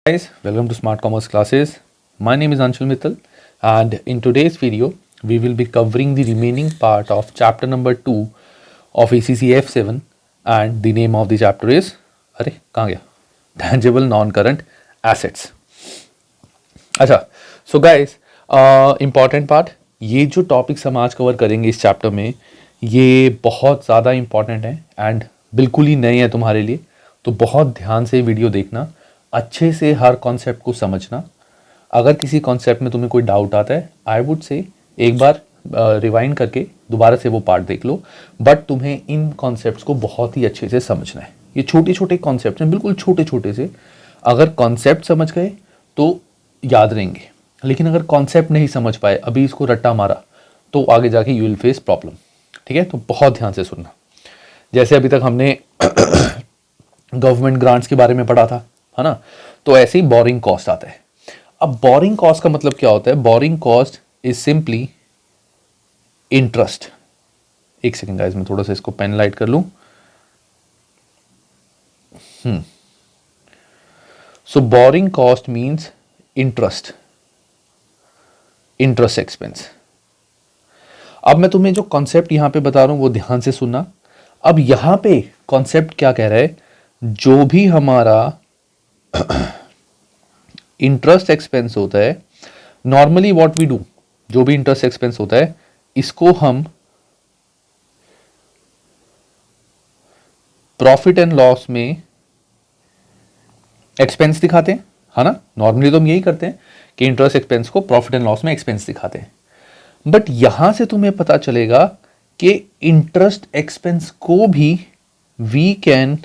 Guys, welcome to Smart Commerce classes. My name is Anshul Mittal and in today's video we will be covering the remaining part of chapter number 2 of ACC F7 and the name of the chapter is Tangible Non-Current Assets. अच्छा, so guys, important part, ये जो topics हम आज cover करेंगे इस chapter में ये बहुत ज़्यादा इम्पॉर्टेंट है एंड बिल्कुल ही नए हैं तुम्हारे लिए, तो बहुत ध्यान से वीडियो देखना, अच्छे से हर कॉन्सेप्ट को समझना। अगर किसी कॉन्सेप्ट में तुम्हें कोई डाउट आता है, आई वुड से एक बार रिवाइंड करके दोबारा से वो पार्ट देख लो, बट तुम्हें इन कॉन्सेप्ट्स को बहुत ही अच्छे से समझना है। ये छोटे छोटे कॉन्सेप्ट हैं, बिल्कुल छोटे छोटे से। अगर कॉन्सेप्ट समझ गए तो याद रहेंगे, लेकिन अगर कॉन्सेप्ट नहीं समझ पाए, अभी इसको रट्टा मारा, तो आगे जाके यू विल फेस प्रॉब्लम। ठीक है, तो बहुत ध्यान से सुनना। जैसे अभी तक हमने गवर्नमेंट ग्रांट्स के बारे में पढ़ा था, है ना, तो ऐसे ही बोरिंग कॉस्ट आता है। अब बोरिंग कॉस्ट का मतलब क्या होता है? Borrowing cost is simply interest. एक सेकेंड गाइस, मैं थोड़ा सा इसको पेन लाइट कर लूं। So borrowing cost means interest expense. अब मैं तुम्हें जो कॉन्सेप्ट यहां पे बता रहा हूं वो ध्यान से सुनना। अब यहां पे कॉन्सेप्ट क्या कह रहा है? जो भी हमारा इंटरेस्ट एक्सपेंस होता है, नॉर्मली व्हाट वी डू, जो भी इंटरेस्ट एक्सपेंस होता है इसको हम प्रॉफिट एंड लॉस में एक्सपेंस दिखाते हैं, है ना। नॉर्मली तो हम यही करते हैं कि इंटरेस्ट एक्सपेंस को प्रॉफिट एंड लॉस में एक्सपेंस दिखाते हैं। बट यहां से तुम्हें पता चलेगा कि इंटरेस्ट एक्सपेंस को भी we can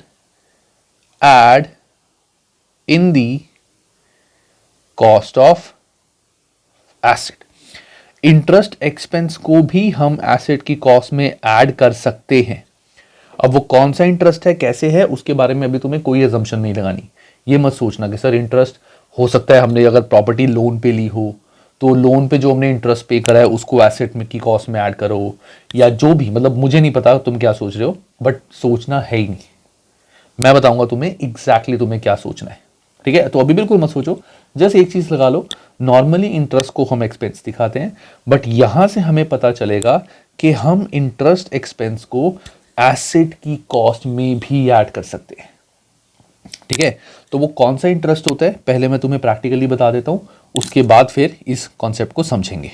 add in the cost of asset. Interest expense को भी हम एसेट की कॉस्ट में ऐड कर सकते हैं। अब वो कौन सा इंटरेस्ट है, कैसे है, उसके बारे में अभी तुम्हें कोई अजम्पशन नहीं लगानी। ये मत सोचना कि सर इंटरेस्ट हो सकता है हमने अगर प्रॉपर्टी लोन पे ली हो तो लोन पे जो हमने इंटरेस्ट पे करा है उसको एसेट में की कॉस्ट में ऐड करो, या जो भी, मतलब मुझे नहीं पता तुम क्या सोच रहे हो, बट सोचना है ही नहीं। मैं बताऊंगा तुम्हें एग्जैक्टली तुम्हें क्या सोचना है। ठीक है, तो अभी बिल्कुल मत सोचो, जस्ट एक चीज लगा लो, नॉर्मली इंटरेस्ट को हम एक्सपेंस दिखाते हैं, बट यहां से हमें पता चलेगा कि हम इंटरेस्ट एक्सपेंस को एसेट की कॉस्ट में भी ऐड कर सकते हैं। ठीक है, तो वो कौन सा इंटरेस्ट होता है पहले मैं तुम्हें प्रैक्टिकली बता देता हूं, उसके बाद फिर इस कॉन्सेप्ट को समझेंगे।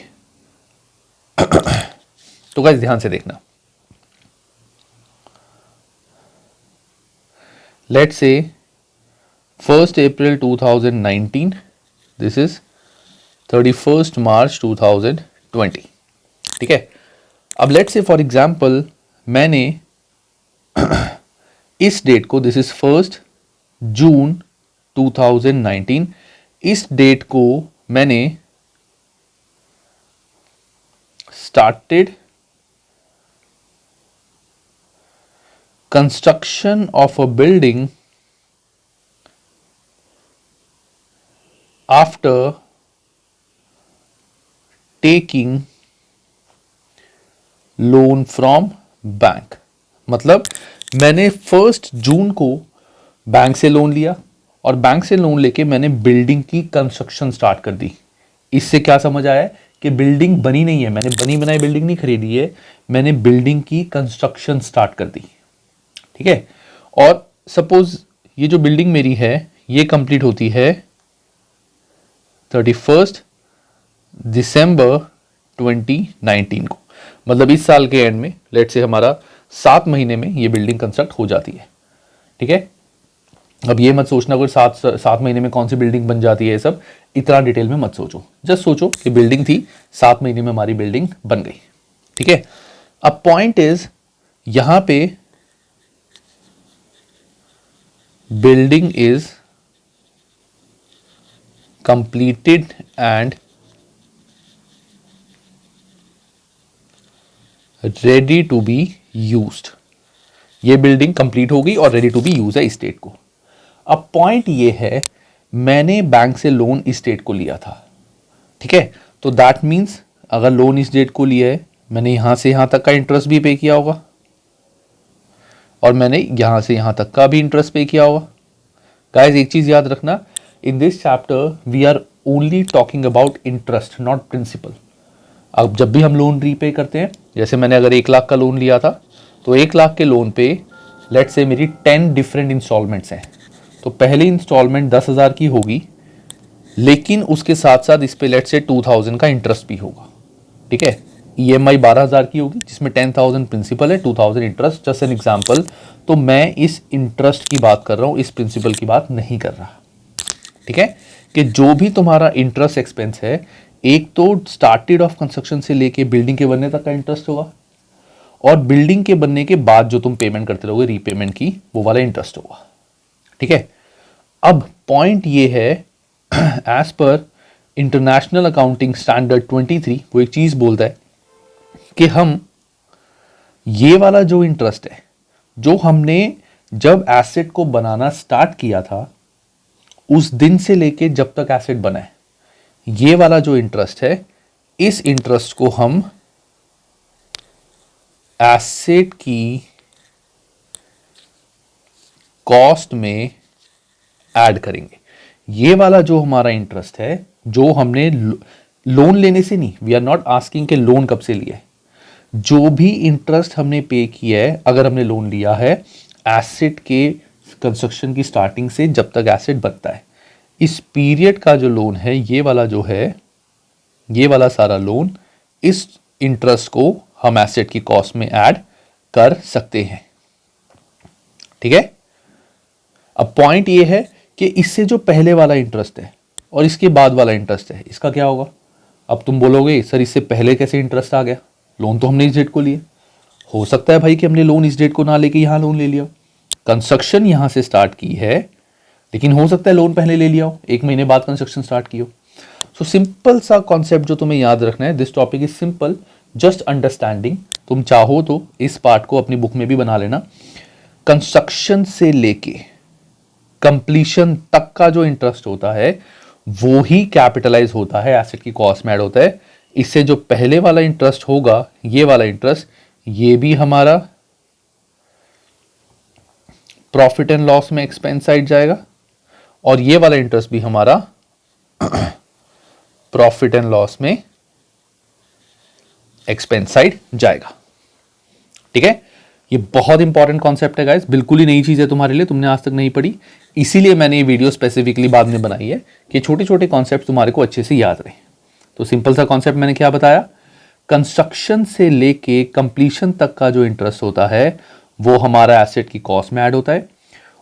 तो गाइस ध्यान से देखना। Let's say 1st April 2019, this is 31st March 2020। ठीक है, अब लेट्स से फॉर एग्जाम्पल मैंने इस डेट को, दिस इज 1st June 2019, इस डेट को मैंने started construction of a building after taking loan from bank. मतलब मैंने 1st जून को बैंक से लोन लिया और बैंक से लोन लेके मैंने बिल्डिंग की कंस्ट्रक्शन स्टार्ट कर दी। इससे क्या समझ आया कि बिल्डिंग बनी नहीं है, मैंने बनी बनाई बिल्डिंग नहीं खरीदी है, मैंने बिल्डिंग की कंस्ट्रक्शन स्टार्ट कर दी। ठीक है, और सपोज ये जो बिल्डिंग मेरी है ये कंप्लीट होती है 31st दिसंबर 2019 को, मतलब इस साल के एंड में, लेट्स से हमारा 7 महीने में ये बिल्डिंग कंस्ट्रक्ट हो जाती है। ठीक है, अब ये मत सोचना कोई 7 महीने में कौन सी बिल्डिंग बन जाती है, ये सब इतना डिटेल में मत सोचो, जस्ट सोचो कि बिल्डिंग थी, 7 महीने में हमारी बिल्डिंग बन गई। ठीक है, अब पॉइंट इज यहां पे building is completed and ready to be used। ये बिल्डिंग कंप्लीट हो गई और रेडी टू बी यूज है इस डेट को। अब पॉइंट ये है, मैंने बैंक से लोन इस डेट को लिया था। ठीक है, तो दैट मीन्स अगर लोन इस डेट को लिया है, मैंने यहां से यहां तक का इंटरेस्ट भी पे किया होगा और मैंने यहां से यहां तक का भी इंटरेस्ट पे किया होगा। गाइस एक चीज याद रखना, in this chapter we are only talking about interest, not principal. अब जब भी हम लोन रीपे करते हैं, जैसे मैंने अगर 1 लाख का लोन लिया था, तो 1 लाख के लोन पे लेट्स से मेरी 10 डिफरेंट इंस्टॉलमेंट्स हैं, तो पहली इंस्टॉलमेंट 10,000 की होगी, लेकिन उसके साथ साथ इस पे लेट्स से 2,000 का इंटरेस्ट भी होगा, ठीक है। EMI 12,000 की होगी, जिसमें 10,000 प्रिंसिपल है, 2,000 इंटरेस्ट, जस्ट एन एग्जाम्पल। तो मैं इस इंटरेस्ट की बात कर रहा हूं, इस प्रिंसिपल की बात नहीं कर रहा, ठीक है। कि जो भी तुम्हारा इंटरेस्ट एक्सपेंस है, एक तो स्टार्टेड ऑफ कंस्ट्रक्शन से लेके बिल्डिंग के बनने तक का इंटरेस्ट होगा, और बिल्डिंग के बनने के बाद जो तुम पेमेंट करते रहोगे रीपेमेंट की, वो वाला इंटरेस्ट होगा, ठीक है। अब पॉइंट ये है, as per international accounting standard 23 वो एक चीज बोलता है कि हम ये वाला जो इंटरेस्ट है, जो हमने जब एसेट को बनाना स्टार्ट किया था उस दिन से लेके जब तक एसेट बना है, ये वाला जो इंटरेस्ट है, इस इंटरेस्ट को हम एसेट की कॉस्ट में ऐड करेंगे। ये वाला जो हमारा इंटरेस्ट है, जो हमने लोन लेने से नहीं, वी आर नॉट आस्किंग के लोन कब से लिया है, जो भी इंटरेस्ट हमने पे किया है, अगर हमने लोन लिया है एसेट के कंस्ट्रक्शन की स्टार्टिंग से जब तक एसेट बनता है, इस पीरियड का जो लोन है, ये वाला जो है, ये वाला सारा लोन, इस इंटरेस्ट को हम एसेट की कॉस्ट में ऐड कर सकते हैं, ठीक है। अब पॉइंट ये है कि इससे जो पहले वाला इंटरेस्ट है और इसके बाद वाला इंटरेस्ट है, इसका क्या होगा। अब तुम बोलोगे सर इससे पहले कैसे इंटरेस्ट आ गया, लोन तो हमने इस डेट को लिए। हो सकता है भाई कि हमने लोन इस डेट को ना लेके यहां लोन ले लिया, कंस्ट्रक्शन यहां से स्टार्ट की है, लेकिन हो सकता है लोन पहले ले लिया हो, 1 महीने बाद कंस्ट्रक्शन स्टार्ट की हो। सो सिंपल सा कॉन्सेप्ट जो तुम्हें याद रखना है, this topic is simple, just understanding. तुम चाहो तो इस पार्ट को अपनी बुक में भी बना लेना। कंस्ट्रक्शन से लेके कंप्लीशन तक का जो इंटरेस्ट होता है, वो ही कैपिटलाइज होता है, एसेट की कॉस्ट में ऐड होता है। इससे जो पहले वाला इंटरेस्ट होगा, ये वाला इंटरेस्ट, ये भी हमारा प्रॉफिट एंड लॉस में एक्सपेंस साइड जाएगा, और ये वाला इंटरेस्ट भी हमारा प्रॉफिट एंड लॉस में एक्सपेंस साइड जाएगा, ठीक है। ये बहुत इंपॉर्टेंट कॉन्सेप्ट है गाइस, बिल्कुल ही नई चीज है तुम्हारे लिए, तुमने आज तक नहीं पढ़ी, इसीलिए मैंने ये वीडियो स्पेसिफिकली बाद में बनाई है कि छोटे छोटे कॉन्सेप्ट तुम्हारे को अच्छे से याद रहे। तो सिंपल सा कॉन्सेप्ट मैंने क्या बताया, कंस्ट्रक्शन से लेके कंप्लीशन तक का जो इंटरेस्ट होता है वो हमारा एसेट की कॉस्ट में ऐड होता है,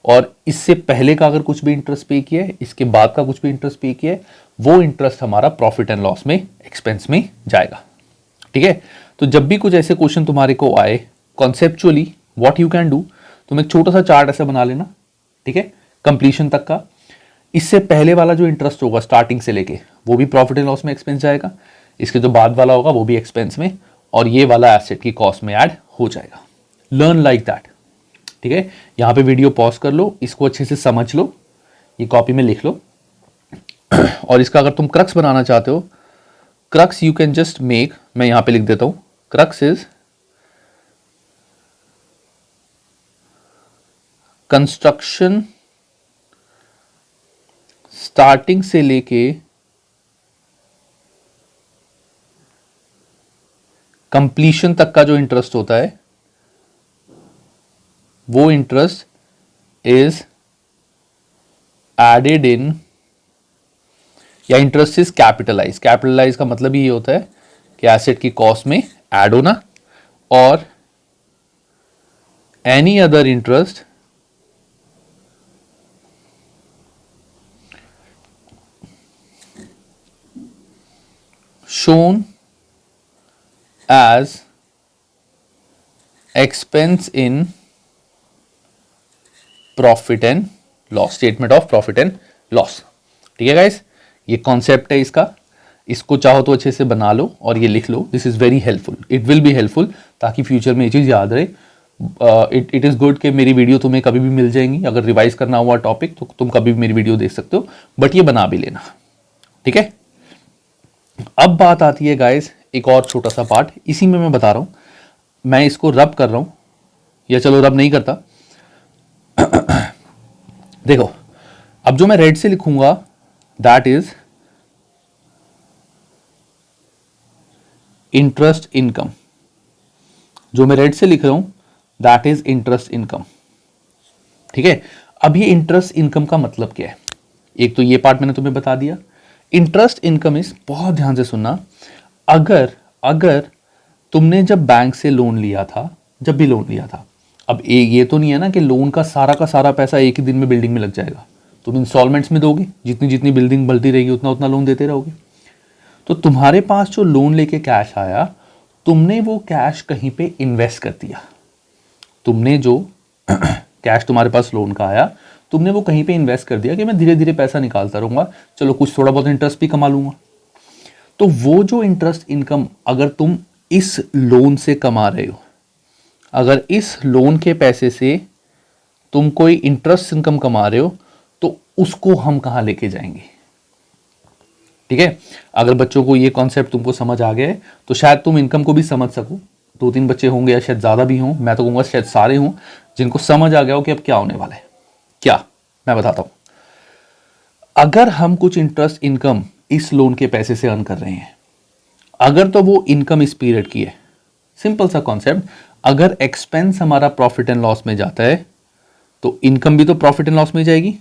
और इससे पहले का अगर कुछ भी इंटरेस्ट पे किया है, इसके बाद का कुछ भी इंटरेस्ट पे किया है, वो इंटरेस्ट हमारा प्रॉफिट एंड लॉस में एक्सपेंस में जाएगा, ठीक है। तो जब भी कुछ ऐसे क्वेश्चन तुम्हारे को आए conceptually, what you can do, तुम एक छोटा सा चार्ट ऐसा बना लेना, ठीक है, कंप्लीशन तक का। इससे पहले वाला जो इंटरेस्ट होगा स्टार्टिंग से लेके, वो भी प्रॉफिट एंड लॉस में एक्सपेंस जाएगा, इसके जो बाद वाला होगा वो भी एक्सपेंस में, और ये वाला एसेट की कॉस्ट में ऐड हो जाएगा। लर्न लाइक दैट, ठीक है। यहां पे वीडियो पॉज कर लो, इसको अच्छे से समझ लो, ये कॉपी में लिख लो, और इसका अगर तुम क्रक्स बनाना चाहते हो, crux you can just make, मैं यहां पे लिख देता हूं, क्रक्स इज कंस्ट्रक्शन स्टार्टिंग से लेके कंप्लीशन तक का जो इंटरेस्ट होता है, वो इंटरेस्ट इज एडेड इन, या इंटरेस्ट इज कैपिटलाइज। कैपिटलाइज का मतलब ये होता है कि एसेट की कॉस्ट में ऐड होना, और any other interest shown as expense in profit and loss, statement of profit and loss, ठीक है गाइस। ये कॉन्सेप्ट है इसका, इसको चाहो तो अच्छे से बना लो और ये लिख लो, this is very helpful, it will be helpful, ताकि फ्यूचर में ये चीज़ याद रहे। इट इज़ गुड कि मेरी वीडियो तुम्हें कभी भी मिल जाएंगी, अगर रिवाइज करना हुआ टॉपिक तो तुम कभी भी मेरी वीडियो देख सकते हो, बट ये बना भी लेना, ठीक है। अब बात आती है गाइस एक और छोटा सा पार्ट, इसी में मैं बता रहा हूं, मैं इसको रब कर रहा हूं, या चलो रब नहीं करता देखो, अब जो मैं रेड से लिखूंगा दैट इज इंटरेस्ट इनकम। जो मैं रेड से लिख रहा हूं दैट इज इंटरेस्ट इनकम। ठीक है, अब ये इंटरेस्ट इनकम का मतलब क्या है? एक तो ये पार्ट मैंने तुम्हें बता दिया। इंटरेस्ट इनकम इज, बहुत ध्यान से सुनना, अगर अगर तुमने जब बैंक से लोन लिया था, जब भी लोन लिया था, अब ये तो नहीं है ना कि लोन का सारा पैसा एक ही दिन में बिल्डिंग में लग जाएगा। तुम इंस्टॉलमेंट्स में दोगे, जितनी जितनी बिल्डिंग बढ़ती रहेगी उतना उतना लोन देते रहोगे। तो तुम्हारे पास जो लोन लेके कैश आया, तुमने वो कैश कहीं पे इन्वेस्ट कर दिया। तुमने जो कैश तुम्हारे पास लोन का आया, तुमने वो कहीं पे इन्वेस्ट कर दिया कि मैं धीरे धीरे पैसा निकालता रहूंगा, चलो कुछ थोड़ा बहुत इंटरेस्ट भी कमा लूंगा। तो वो जो इंटरेस्ट इनकम अगर तुम इस लोन से कमा रहे हो, अगर इस लोन के पैसे से तुम कोई इंटरेस्ट इनकम कमा रहे हो, तो उसको हम कहां लेके जाएंगे? ठीक है, अगर बच्चों को ये कॉन्सेप्ट तुमको समझ आ गया है तो शायद तुम इनकम को भी समझ सको। 2-3 बच्चे होंगे या शायद ज्यादा भी हों, मैं तो कहूंगा शायद सारे हों, जिनको समझ आ गया हो कि अब क्या होने वाला है। क्या, मैं बताता हूं। अगर हम कुछ इंटरेस्ट इनकम इस लोन के पैसे से अर्न कर रहे हैं, अगर तो वो इनकम इस पीरियड की है, सिंपल सा कॉन्सेप्ट, अगर एक्सपेंस हमारा प्रॉफिट एंड लॉस में जाता है तो इनकम भी तो प्रॉफिट एंड लॉस में जाएगी।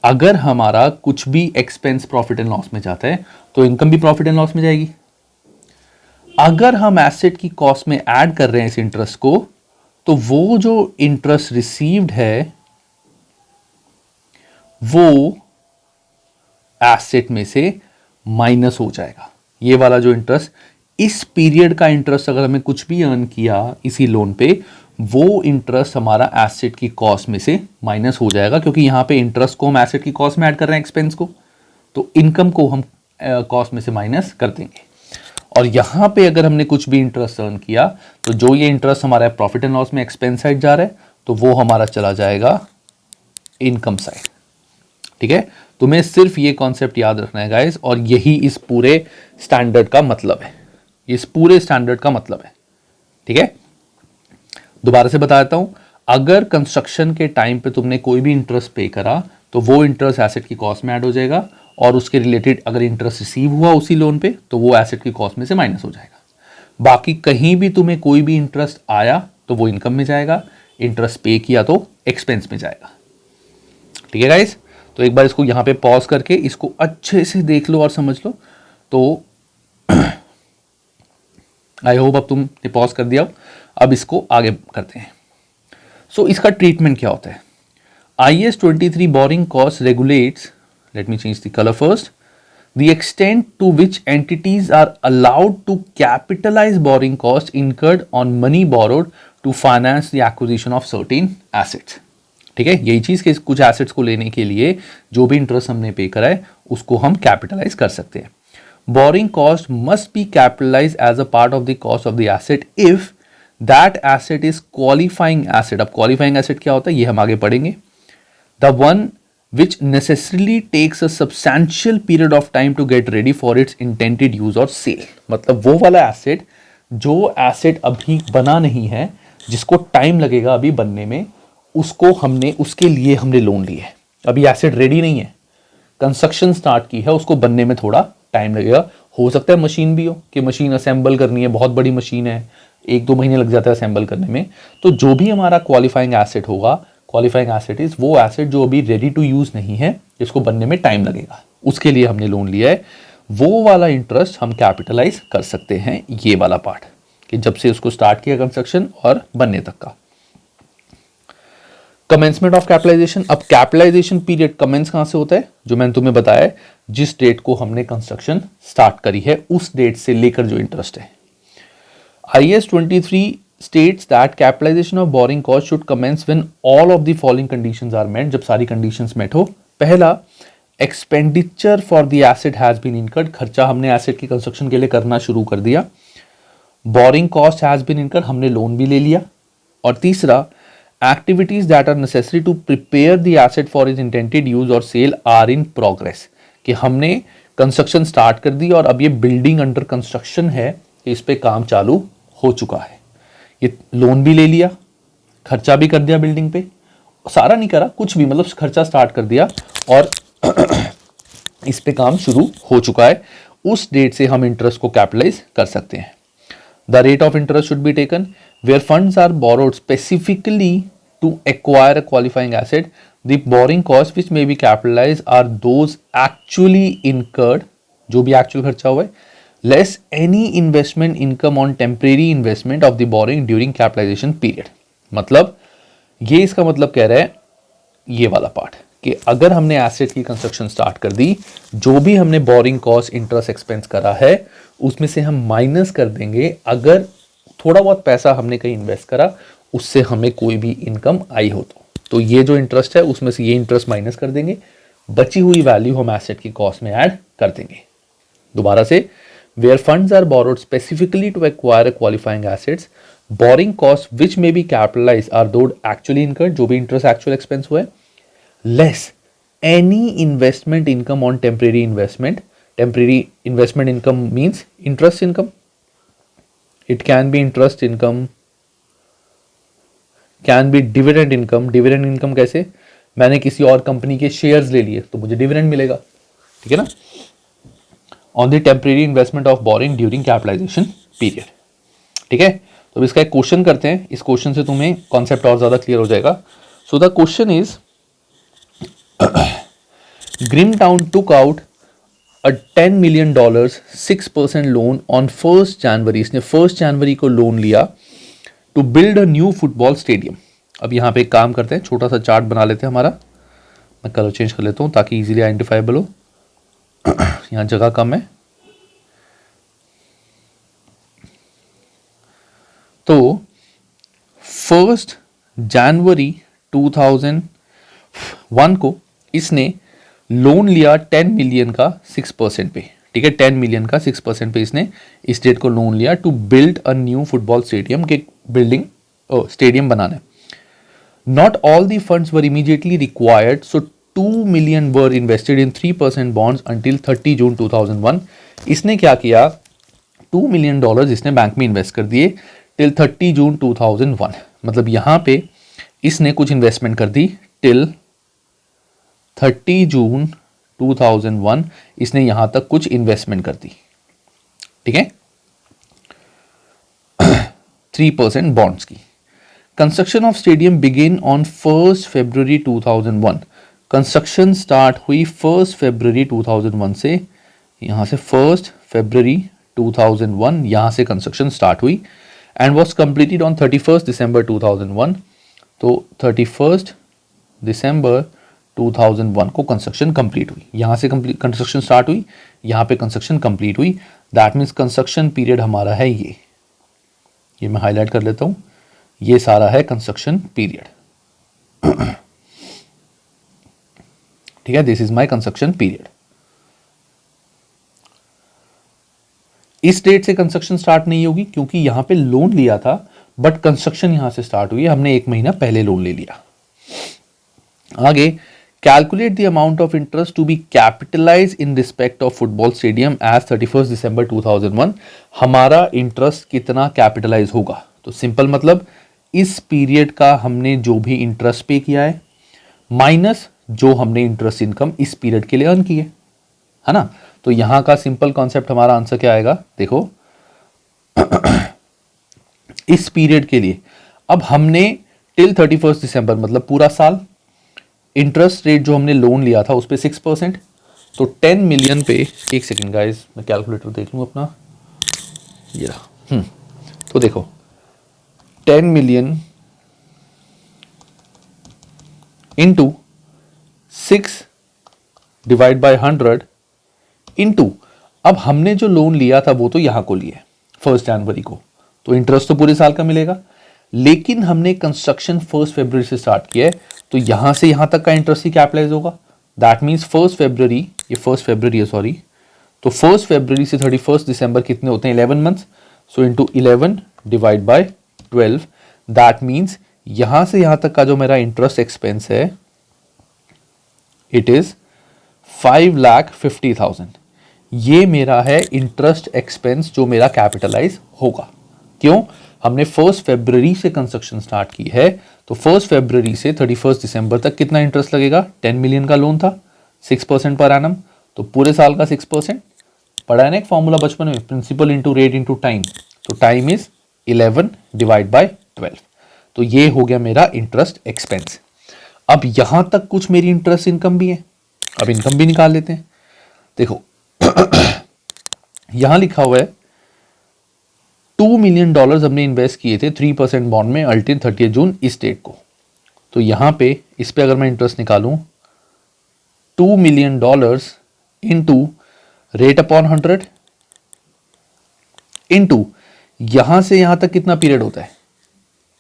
अगर हमारा कुछ भी एक्सपेंस प्रॉफिट एंड लॉस में जाता है तो इनकम भी प्रॉफिट एंड लॉस में जाएगी। अगर हम एसेट की कॉस्ट में ऐड कर रहे हैं इस इंटरेस्ट को, तो वो जो इंटरेस्ट रिसीव्ड है वो एसेट में से माइनस हो जाएगा। ये वाला जो इंटरेस्ट, इस पीरियड का इंटरेस्ट अगर हमें कुछ भी अर्न किया इसी लोन पे, वो इंटरेस्ट हमारा एसेट की कॉस्ट में से माइनस हो जाएगा, क्योंकि यहां पे इंटरेस्ट को हम एसेट की कॉस्ट में ऐड कर रहे हैं, एक्सपेंस को, तो इनकम को हम कॉस्ट में से माइनस कर देंगे। और यहां पे अगर हमने कुछ भी इंटरेस्ट अर्न किया तो जो ये इंटरेस्ट हमारा प्रॉफिट एंड लॉस में एक्सपेंस साइड जा रहा है, तो वो हमारा चला जाएगा इनकम साइड। ठीक है, तुम्हें सिर्फ ये कॉन्सेप्ट याद रखना है गाइस, और यही इस पूरे स्टैंडर्ड का मतलब है, इस पूरे स्टैंडर्ड का मतलब है। ठीक है, दोबारा से बता देता हूं, अगर कंस्ट्रक्शन के टाइम पे तुमने कोई भी इंटरेस्ट पे करा तो वो इंटरेस्ट एसेट की कॉस्ट में ऐड हो जाएगा, और उसके रिलेटेड अगर इंटरेस्ट रिसीव हुआ उसी लोन पे तो वो एसेट की कॉस्ट में से माइनस हो जाएगा। बाकी कहीं भी तुम्हें कोई भी इंटरेस्ट आया तो वो इनकम में जाएगा, इंटरेस्ट पे किया तो एक्सपेंस में जाएगा। ठीक है गाइस, तो एक बार इसको यहां पे पॉज करके इसको अच्छे से देख लो और समझ लो। तो आई होप अब तुमने पॉज कर दिया। अब इसको आगे करते हैं। सो इसका ट्रीटमेंट क्या होता है? IAS 23 borrowing cost regulates, let me change the color first, the extent to which entities are allowed to capitalize borrowing costs incurred on money borrowed to finance the acquisition of certain assets. ठीक है, यही चीज कि कुछ assets को लेने के लिए जो भी इंटरेस्ट हमने पे करा है उसको हम कैपिटलाइज कर सकते हैं। Borrowing cost must be capitalize as a part of the cost of the asset if that asset is qualifying asset. अब क्वालिफाइंग एसेट क्या होता है ये हम आगे पढ़ेंगे। The one which necessarily takes a substantial period of time to get ready for its intended use or sale। मतलब वो वाला एसेट जो एसेट अभी बना नहीं है, जिसको टाइम लगेगा अभी बनने में, उसको हमने, उसके लिए हमने लोन लिया है। अभी एसेट रेडी नहीं है, कंस्ट्रक्शन स्टार्ट की है, उसको बनने में थोड़ा टाइम लगेगा। हो सकता है मशीन भी हो कि मशीन असेंबल करनी है, बहुत बड़ी मशीन है, 1-2 महीने लग जाता है असेंबल करने में। तो जो भी हमारा क्वालिफाइंग एसेट होगा, क्वालिफाइंग एसेट इज वो एसेट जो अभी रेडी टू यूज नहीं है, जिसको बनने में टाइम लगेगा, उसके लिए हमने लोन लिया है। वो वाला इंटरेस्ट हम कैपिटलाइज कर सकते हैं, ये वाला पार्ट, कि जब से उसको स्टार्ट किया कंस्ट्रक्शन और बनने तक का। Commencement of capitalization. अब कैपिटलाइजेशन पीरियड कमेंस कहां से होता है? जो मैंने तुम्हें बताया, जिस डेट को हमने कंस्ट्रक्शन स्टार्ट करी है उस डेट से लेकर जो इंटरेस्ट है। IAS 23 states that capitalization of borrowing cost should commence when all of the following conditions are met। जब सारी conditions met हो। पहला, expenditure for the asset has been incurred। खर्चा हमने एसेट की कंस्ट्रक्शन के लिए करना शुरू कर दिया। borrowing cost has been incurred, हमने लोन भी ले लिया। और तीसरा, activities that are necessary to prepare the asset for its intended use or sale are in progress। कि हमने कंस्ट्रक्शन स्टार्ट कर दी और अब ये बिल्डिंग अंडर कंस्ट्रक्शन है, इस पे काम चालू हो चुका है। ये लोन भी ले लिया, खर्चा भी कर दिया बिल्डिंग पे, सारा नहीं करा, कुछ भी मतलब खर्चा स्टार्ट कर दिया और इस पे काम शुरू हो चुका है, उस डेट से हम इंटरेस्ट को कैपिटलाइज कर सकते हैं। The rate of interest should be taken where funds are borrowed specifically to acquire a qualifying asset. The borrowing cost which may be capitalise are those actually incurred, जो भी actual खर्चा हुआ है, less any investment income on temporary investment of the borrowing during capitalization period. मतलब ये इसका मतलब कह रहा है ये वाला पार्ट कि अगर हमने एसेट की कंस्ट्रक्शन स्टार्ट कर दी, जो भी हमने बोरिंग कॉस्ट इंटरेस्ट एक्सपेंस करा है उसमें से हम माइनस कर देंगे अगर थोड़ा बहुत पैसा हमने कहीं इन्वेस्ट करा, उससे हमें कोई भी इनकम आई हो तो ये जो इंटरेस्ट है उसमें से ये इंटरेस्ट माइनस कर देंगे, बची हुई वैल्यू हम एसेट की कॉस्ट में ऐड कर देंगे। दोबारा से, where funds are borrowed specifically to acquire qualifying assets, borrowing cost which may be capitalise are those actually incurred, जो भी इंटरेस्ट एक्चुअल एक्सपेंस हुआ है, less any investment income on temporary investment. Temporary investment income means interest income, it can be interest income, can be dividend income. Dividend income कैसे, मैंने किसी और company के shares ले लिए तो मुझे डिविडेंड मिलेगा, ठीक है ना। On the temporary investment of borrowing during capitalization period, ठीक है। तो इसका एक क्वेश्चन करते हैं, इस क्वेश्चन से तुम्हें कॉन्सेप्ट और ज्यादा क्लियर हो जाएगा। So the question is Grimtown took out a $10 million 6% loan on 1st January। इसने 1st January को लोन लिया to build a new football stadium। अब यहाँ पे एक काम करते हैं, छोटा सा चार्ट बना लेते हैं हमारा, मैं कलर चेंज कर लेता हूँ ताकि इजीली आइडेंटिफाइबल हो। यहाँ जगह कम है, तो 1st January 2001 को इसने लोन लिया 10 मिलियन का 6% पे, ठीक है। 10 मिलियन का 6% पे इसने इस डेट को लोन लिया to build a new football stadium के बिल्डिंग स्टेडियम बनाना है। Not all the funds were immediately required, so 2 million were invested in 3% bonds until 30 June 2001। इसने क्या किया, $2 मिलियन इसने बैंक में इन्वेस्ट कर दिए टिल 30 जून 2001। मतलब यहाँ पे इसने कुछ इन्वेस्टमेंट कर दी टिल 30 जून 2001, इसने यहां तक कुछ इन्वेस्टमेंट कर दी, ठीक है। 3% बॉन्ड्स की। Construction of stadium begin on 1 February 2001। Construction start हुई 1 फरवरी 2001 से, यहां से 1 फरवरी 2001 यहां से कंस्ट्रक्शन स्टार्ट हुई and was completed on 31 December 2001। तो 31 दिसंबर 2001 को कंस्ट्रक्शन कंप्लीट हुई, यहां से कंस्ट्रक्शन स्टार्ट हुई, यहां पे कंस्ट्रक्शन कंप्लीट हुई। दैट मीन्स कंस्ट्रक्शन पीरियड हमारा है ये मैं हाईलाइट कर लेता हूं, ये सारा है कंस्ट्रक्शन पीरियड, ठीक है। This is my construction period. इस डेट से कंस्ट्रक्शन स्टार्ट नहीं होगी क्योंकि यहां पे लोन लिया था, बट कंस्ट्रक्शन यहां से स्टार्ट हुई है, हमने 1 महीना पहले लोन ले लिया। आगे, calculate the amount of interest to be capitalize in respect of football stadium as 31 December 2001। हमारा इंटरेस्ट कितना कैपिटलाइज होगा, तो सिंपल मतलब इस पीरियड का हमने जो भी इंटरेस्ट पे किया है माइनस जो हमने इंटरेस्ट इनकम इस पीरियड के लिए अर्न की है ना। तो यहां का सिंपल कॉन्सेप्ट हमारा आंसर क्या आएगा, देखो इस पीरियड के लिए अब हमने टिल 31 दिसंबर मतलब पूरा साल, इंटरेस्ट रेट जो हमने लोन लिया था उस पर 6%, तो 10 मिलियन पे, एक सेकेंड गाइस मैं कैलकुलेटर देख लूँ अपना, ये रहा। तो देखो 10 million into 6 divide by 100 into, अब हमने जो लोन लिया था वो तो यहां को लिया 1 जनवरी को, तो इंटरेस्ट तो पूरे साल का मिलेगा, लेकिन हमने कंस्ट्रक्शन 1 फरवरी से स्टार्ट किया है तो यहां से यहां तक का इंटरेस्ट ही कैपिटलाइज होगा। दैट मीन्स 1 फरवरी, ये 1 फरवरी है सॉरी, तो 1 फरवरी से 31 दिसंबर कितने होते हैं, 11 months, so into 11 divide by 12। That means यहां से यहां तक का जो मेरा इंटरेस्ट एक्सपेंस है इट इज 5,50,000। ये मेरा है इंटरेस्ट एक्सपेंस जो मेरा कैपिटलाइज होगा, क्यों? हमने 1 फरवरी से कंस्ट्रक्शन स्टार्ट की है, तो 1 फरवरी से 31 दिसंबर तक कितना इंटरेस्ट लगेगा? 10 मिलियन का लोन था, 6% पर एनम, तो पूरे साल का 6%। पढ़ा है ना एक फॉर्मूला बचपन में, principal into rate into time, तो टाइम इज 11 डिवाइड बाय 12। तो ये हो गया मेरा इंटरेस्ट एक्सपेंस। अब यहां तक कुछ मेरी इंटरेस्ट इनकम भी है, अब इनकम भी निकाल लेते हैं। देखो यहां लिखा हुआ है $2 मिलियन हमने इन्वेस्ट किए थे 3% बॉन्ड में अल्टिल 30 जून इस डेट को। तो यहां पे इस पे अगर मैं इंटरेस्ट निकालूं, $2 million into rate upon 100 into यहां से यहां तक कितना पीरियड होता है?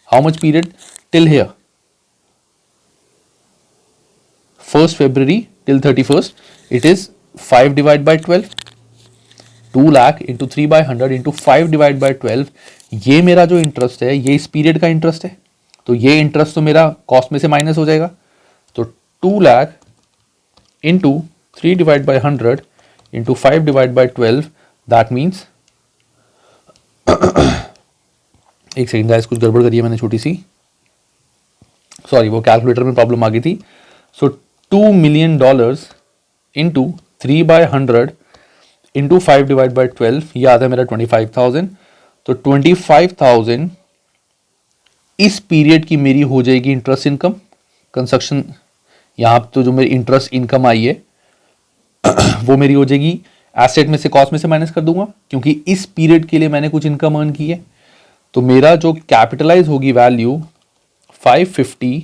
How much period till here? 1 February till 31, it is 5 divide by 12, 2 lakh into 3/100 into 5 divide by 12। ये मेरा जो इंटरेस्ट है ये इस पीरियड का इंटरेस्ट है, तो ये इंटरेस्ट तो मेरा कॉस्ट में से माइनस हो जाएगा। तो 2 lakh into 3 divide by 100 into 5 divide by 12, that means एक सेकंड गाइस, कुछ गड़बड़ करी है मैंने छोटी सी, सॉरी वो कैलकुलेटर में प्रॉब्लम आ गई थी। सो $2 million into 3/100 into 5 divide by 12, ये आता है मेरा 25,000। तो 25,000 इस पीरियड की मेरी हो जाएगी इंटरेस्ट इनकम कंस्ट्रक्शन। यहां तो जो मेरी इंटरेस्ट इनकम आई है वो मेरी हो जाएगी एसेट में से, कॉस्ट में से माइनस कर दूंगा, क्योंकि इस पीरियड के लिए मैंने कुछ इनकम अर्न की है। तो मेरा जो कैपिटलाइज होगी value 550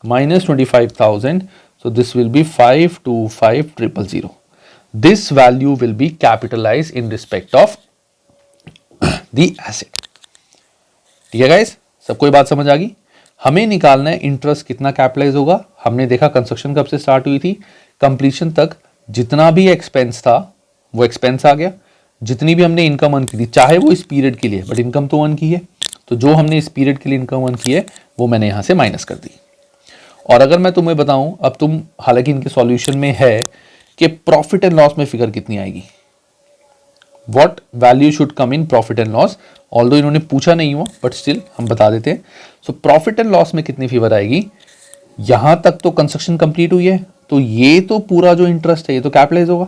minus 25,000, so this will be 525,000. This value will be capitalized in respect of the asset. ठीक है गाइस, सबको ये बात समझ आ गई? हमें निकालना है इंटरेस्ट कितना कैपिटलाइज होगा। हमने देखा कंस्ट्रक्शन कब से स्टार्ट हुई थी, कंप्लीशन तक जितना भी एक्सपेंस था वो एक्सपेंस आ गया, जितनी भी हमने इनकम अर्न की थी चाहे वो इस पीरियड के लिए, बट इनकम तो अर्न की है, तो जो हमने इस पीरियड के लिए इनकम अर्न की है वो मैंने यहां से माइनस कर दी। और अगर मैं तुम्हें बताऊं, अब तुम हालांकि इनके सॉल्यूशन में है कि प्रॉफिट एंड लॉस में फिगर कितनी आएगी, what value should come in profit and loss, although इन्होंने पूछा नहीं हुआ बट स्टिल हम बता देते हैं। सो प्रॉफिट एंड लॉस में कितनी फिगर आएगी? यहां तक तो कंस्ट्रक्शन कंप्लीट हुई है, तो ये तो पूरा जो इंटरेस्ट है ये तो कैपिटलाइज होगा,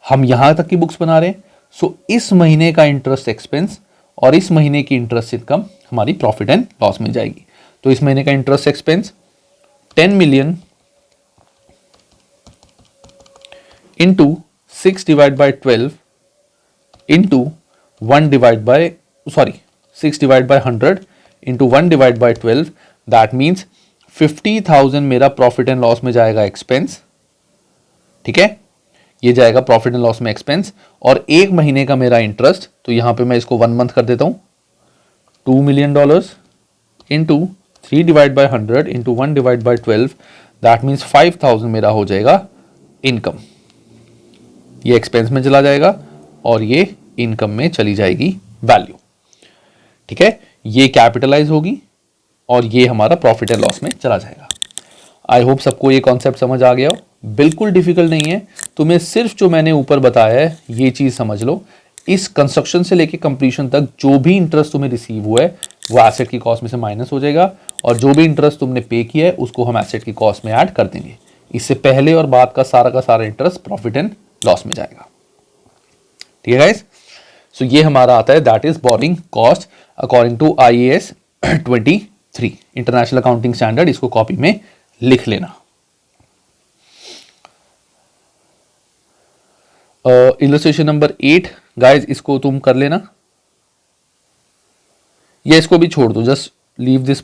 हम यहां तक की बुक्स बना रहे हैं। सो इस महीने का इंटरेस्ट एक्सपेंस और इस महीने की इंटरेस्ट इनकम हमारी प्रॉफिट एंड लॉस में जाएगी। तो इस महीने का interest expense 10 million into 6 divide by 12 into 1 divide by 6 divide by 100 into 1 divide by 12, that means 50,000 मेरा प्रॉफिट एंड लॉस में जाएगा एक्सपेंस। ठीक है, ये जाएगा प्रॉफिट एंड लॉस में एक्सपेंस, और एक महीने का मेरा इंटरेस्ट, तो यहां पे मैं इसको 1 मंथ कर देता हूं, $2 million into 3 divide by 100 into 1 divide by 12, that means 5,000 मेरा हो जाएगा इनकम। ये एक्सपेंस में चला जाएगा और ये इनकम में चली जाएगी वैल्यू। ठीक है, ये कैपिटलाइज होगी और ये हमारा प्रॉफिट एंड लॉस में चला जाएगा। आई होप सबको ये कॉन्सेप्ट समझ आ गया हो। बिल्कुल डिफिकल्ट नहीं है, तुम्हें सिर्फ जो मैंने ऊपर बताया है ये चीज समझ लो। इस कंस्ट्रक्शन से लेके कंप्लीशन तक जो भी इंटरेस्ट तुम्हें रिसीव हुआ है वो एसेट की कॉस्ट में से माइनस हो जाएगा, और जो भी इंटरेस्ट तुमने पे किया है उसको हम एसेट की कॉस्ट में ऐड कर देंगे। इससे पहले और बाद का सारा इंटरेस्ट प्रॉफिट एंड लॉस में जाएगा। ठीक है गाइस, सो ये हमारा आता है that is borrowing cost according to IAS 23 international accounting standard. इसको कॉपी में लिख लेना। इलस्ट्रेशन नंबर 8 गाइज, इसको तुम कर लेना, या इसको भी छोड़ दो, जस्ट लीव दिस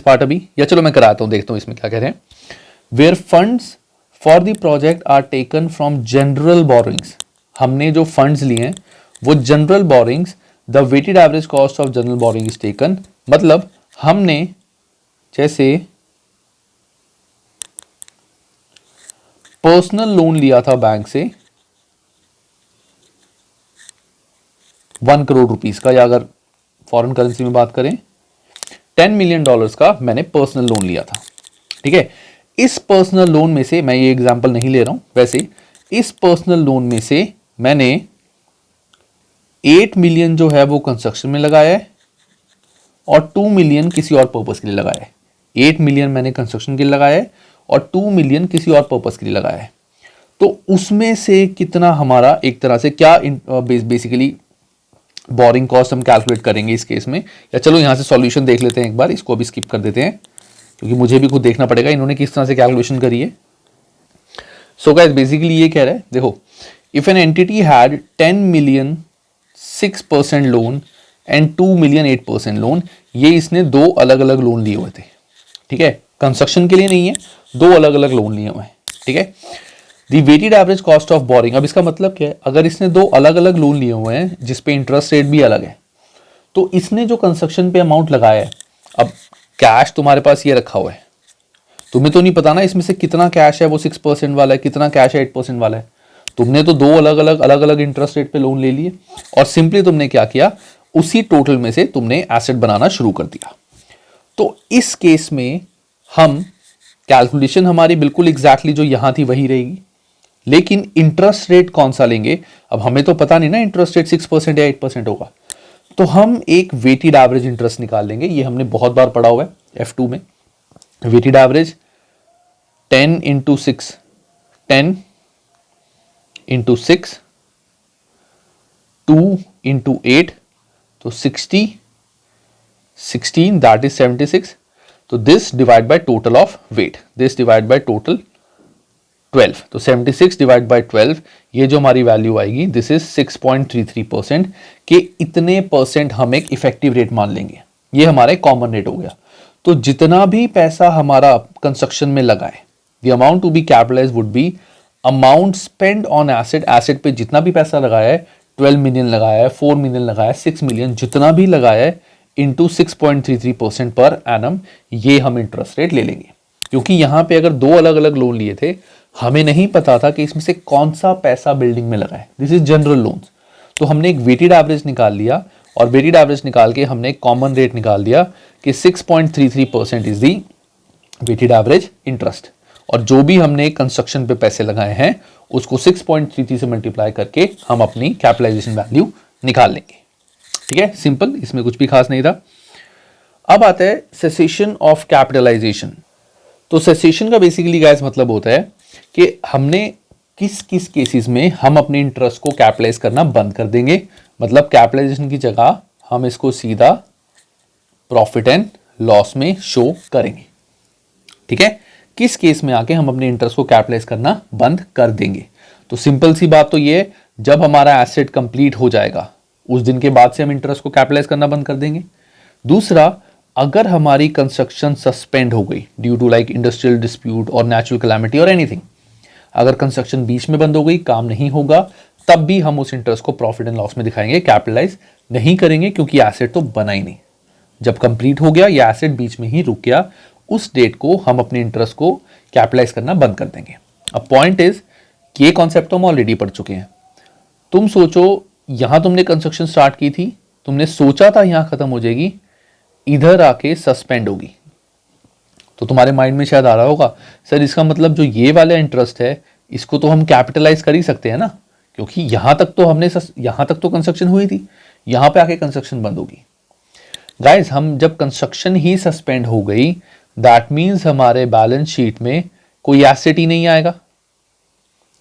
पार्ट अभी, या चलो मैं कराता हूं, देखता हूं इसमें क्या कह रहे हैं। Where funds for the project are taken from general borrowings, हमने जो फंड्स लिए हैं वो general borrowings, the weighted average cost of general borrowing is taken, मतलब हमने जैसे पर्सनल लोन लिया था बैंक से 1 करोड़ रुपीस का, या अगर फॉरेन करेंसी में बात करें $10 मिलियन का मैंने पर्सनल लोन लिया था। ठीक है, इस पर्सनल लोन में से, मैं ये एग्जांपल नहीं ले रहा हूं, वैसे इस पर्सनल लोन में से मैंने 8 मिलियन जो है वो कंस्ट्रक्शन में लगाया है और 2 मिलियन किसी और पर्पस के लिए लगाया है। 8 मिलियन मैंने कंस्ट्रक्शन के लिए लगाया है और 2 मिलियन किसी और पर्पस के लिए लगाया है। तो उसमें से कितना हमारा एक तरह से क्या बेसिकली बोरिंग कॉस्ट हम कैलकुलेट करेंगे इस केस में, या चलो यहां से सॉल्यूशन देख लेते हैं एक बार, इसको अभी स्किप कर देते हैं क्योंकि मुझे भी खुद देखना पड़ेगा इन्होंने किस तरह से कैलकुलेशन करी है। सो गाइस बेसिकली ये कह रहा है, देखो, if an entity had 10 million 6% loan and 2 million 8% loan, ये इसने दो अलग अलग लोन लिए हुए थे, ठीक है, कंस्ट्रक्शन के लिए नहीं है, दो अलग अलग लोन लिए हुए हैं, ठीक है। The weighted average cost of borrowing, अब इसका मतलब क्या है, अगर इसने दो अलग अलग लोन लिए हुए हैं जिसपे इंटरेस्ट रेट भी अलग है, तो इसने जो कंस्ट्रक्शन पे अमाउंट लगाया है, अब कैश तुम्हारे पास ये रखा हुआ है, तुम्हें तो नहीं पता ना इसमें से कितना कैश है वो 6% वाला है, कितना कैश है 8% वाला है। तुमने तो दो अलग अलग इंटरेस्ट रेट पे लोन ले लिए और सिंपली तुमने क्या किया, उसी टोटल में से तुमने एसेट बनाना शुरू कर दिया। तो इस केस में हम कैलकुलेशन हमारी बिल्कुल एग्जैक्टली जो यहां थी वही रहेगी, लेकिन इंटरेस्ट रेट कौन सा लेंगे, अब हमें तो पता नहीं ना इंटरेस्ट रेट 6% या 8% होगा, तो हम एक वेटेड एवरेज इंटरेस्ट निकाल लेंगे। ये हमने बहुत बार पढ़ा हुआ है F2 में। Weighted average 10 into 6, 10 into 6, 2 into 8, तो 60, 16 दैट इज 76, तो this divide by total of weight, this divide by total 12, तो 76 डिवाइड बाय 12, ये जो हमारी वैल्यू आएगी दिस इज 6.33% के इतने परसेंट हम एक इफेक्टिव रेट मान लेंगे। ये हमारा कॉमन रेट हो गया। तो जितना भी पैसा हमारा कंस्ट्रक्शन में लगा है, the amount to be capitalize would be amount spend on asset, asset पे जितना भी पैसा लगाया है, 12 मिलियन लगाया है, 4 मिलियन लगाया है, 6 मिलियन, जितना भी लगाया है इंटू 6.33% पर एनम, ये हम इंटरेस्ट रेट ले लेंगे। क्योंकि यहां पे अगर दो अलग अलग लोन लिए थे, हमें नहीं पता था कि इसमें से कौन सा पैसा बिल्डिंग में लगा है, दिस इज जनरल लोन्स, तो हमने एक वेटेड एवरेज निकाल लिया और वेटेड एवरेज निकाल के हमने एक कॉमन रेट निकाल दिया कि 6.33% is the weighted average interest, और जो भी हमने कंस्ट्रक्शन पे पैसे लगाए हैं उसको 6.33 से मल्टीप्लाई करके हम अपनी कैपिटलाइजेशन वैल्यू निकाल लेंगे। ठीक है, सिंपल, इसमें कुछ भी खास नहीं था। अब आता है सेसेशन ऑफ कैपिटलाइजेशन। तो सेसेशन का बेसिकली गाइस मतलब होता है कि हमने किस किस केसेस में हम अपने इंटरेस्ट को कैपिटलाइज करना बंद कर देंगे, मतलब कैपिटलाइजेशन की जगह हम इसको सीधा प्रॉफिट एंड लॉस में शो करेंगे। ठीक है, किस केस में आके हम अपने इंटरेस्ट को कैपिटलाइज करना बंद कर देंगे। तो सिंपल सी बात तो ये, जब हमारा एसेट कंप्लीट हो जाएगा उस दिन के बाद से हम इंटरेस्ट को कैपिटलाइज करना बंद कर देंगे। दूसरा, अगर हमारी कंस्ट्रक्शन सस्पेंड हो गई due to like industrial dispute और नेचुरल कैलामिटी और एनीथिंग, अगर कंस्ट्रक्शन बीच में बंद हो गई, काम नहीं होगा, तब भी हम उस इंटरेस्ट को प्रॉफिट एंड लॉस में दिखाएंगे, कैपिटलाइज नहीं करेंगे, क्योंकि एसेट तो बना ही नहीं। जब कंप्लीट हो गया या एसेट बीच में ही रुक गया, उस डेट को हम अपने इंटरेस्ट को कैपिटलाइज करना बंद कर देंगे। अब पॉइंट इज, ये कॉन्सेप्ट तो हम ऑलरेडी पढ़ चुके हैं। तुम सोचो, यहां तुमने कंस्ट्रक्शन स्टार्ट की थी, तुमने सोचा था यहां खत्म हो जाएगी, इधर आके सस्पेंड होगी, तो तुम्हारे माइंड में शायद आ रहा होगा, सर इसका मतलब जो ये वाला इंटरेस्ट है इसको तो हम कैपिटलाइज कर ही सकते हैं ना, क्योंकि यहां तक तो कंस्ट्रक्शन हुई थी, यहां पे आके कंस्ट्रक्शन बंद होगी। गाइस, हम जब कंस्ट्रक्शन ही सस्पेंड हो गई, दैट मीन्स हमारे बैलेंस शीट में कोई एसेट ही नहीं आएगा।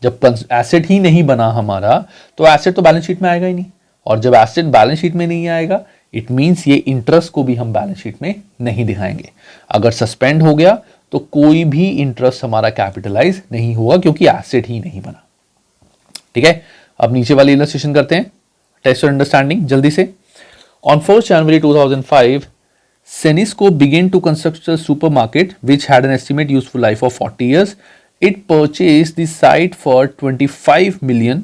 जब एसेट ही नहीं बना हमारा, तो एसेट तो बैलेंस शीट में आएगा ही नहीं, और जब एसेट बैलेंस शीट में नहीं आएगा, इट मीन्स ये इंटरेस्ट को भी हम बैलेंस शीट में नहीं दिखाएंगे। अगर सस्पेंड हो गया तो कोई भी इंटरेस्ट हमारा कैपिटलाइज नहीं हुआ, क्योंकि एसेट ही नहीं बना। ठीक है, अब नीचे वाली इलस्ट्रेशन करते हैं, टेस्ट और अंडरस्टैंडिंग जल्दी से। On 1 January 2005, Senisco began to construct a supermarket which had an estimate useful life of 40 years. It purchased the site for 25 million.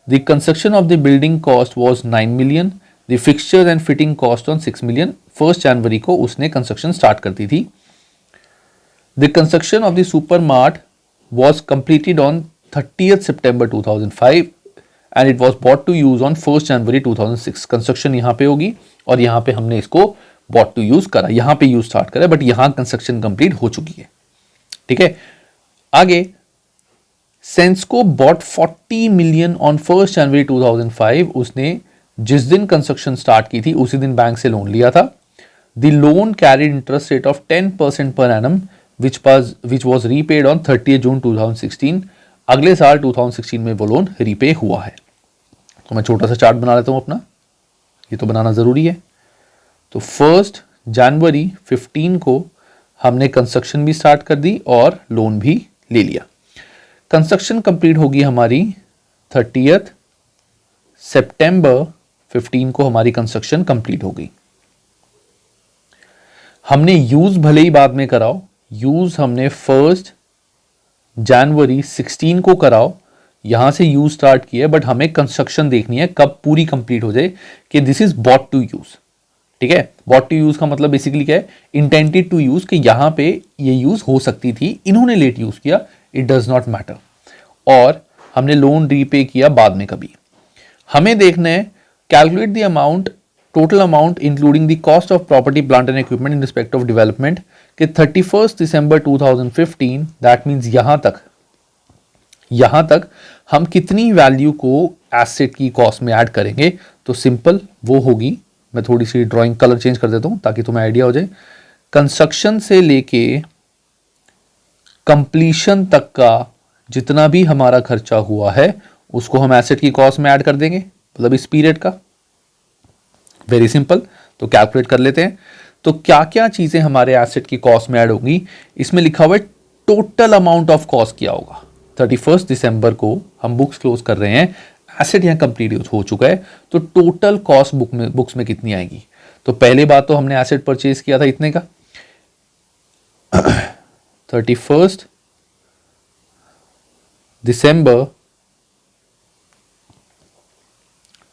The construction of the building cost was 9 million. The fixtures and fitting cost on 6 million. 1 जनवरी को उसने construction start कर दी थी। The construction of the supermart was completed on 30th September 2005 and it was bought to use on 1 January 2006. Construction यहाँ पे होगी और यहाँ पे हमने इसको बॉट टू यूज करा, यहां पे यूज स्टार्ट करा, बट यहां कंस्ट्रक्शन कंप्लीट हो चुकी है। ठीक है, आगे सेंस्को बॉट 40 मिलियन ऑन 1 जनवरी 2005, उसने जिस दिन कंस्ट्रक्शन स्टार्ट की थी उसी दिन बैंक से लोन लिया था। The loan carried interest rate of 10% per annum which was repaid on 30 जून 2016। अगले साल 2016 में वो लोन रीपे हुआ है। तो मैं छोटा सा चार्ट बना लेता हूं अपना, ये तो बनाना जरूरी है। तो 1 जनवरी 15 को हमने कंस्ट्रक्शन भी स्टार्ट कर दी और लोन भी ले लिया। कंस्ट्रक्शन कंप्लीट होगी हमारी 30 सितंबर 15 को हमारी कंस्ट्रक्शन कंप्लीट हो गई। हमने यूज भले ही बाद में कराओ, यूज हमने 1 जनवरी 16 को कराओ, यहां से यूज स्टार्ट किया, बट हमें कंस्ट्रक्शन देखनी है कब पूरी कंप्लीट हो जाए कि this is bought to use. ठीक है, बॉट टू यूज का मतलब बेसिकली क्या है, इंटेंटेड टू यूज, कि यहां पे ये यूज हो सकती थी, इन्होंने लेट यूज किया, इट डज नॉट मैटर। और हमने लोन रीपे किया बाद में कभी। हमें देखना है calculate the amount, total amount including the cost of property plant and equipment in respect of development कि 31 दिसंबर 2015, दैट मीन्स यहां तक हम कितनी वैल्यू को एसेट की कॉस्ट में ऐड करेंगे। तो सिंपल वो होगी, मैं थोड़ी सी ड्राइंग कलर चेंज कर देता हूं ताकि तुम्हें आइडिया हो जाए। कंस्ट्रक्शन से लेके कंप्लीशन तक का जितना भी हमारा खर्चा हुआ है उसको हम एसेट की कॉस्ट में ऐड कर देंगे, मतलब इस पीरियड का। वेरी सिंपल, तो कैलकुलेट कर लेते हैं। तो क्या क्या चीजें हमारे एसेट की कॉस्ट में ऐड होंगी, इसमें लिखा हुआ है टोटल अमाउंट ऑफ कॉस्ट क्या होगा। 31 दिसंबर को हम बुक्स क्लोज कर रहे हैं, एसेट यहां कंप्लीट हो चुका है, तो टोटल कॉस्ट बुक्स में कितनी आएगी। तो पहले बात तो हमने एसेट परचेज किया था इतने का 31 दिसंबर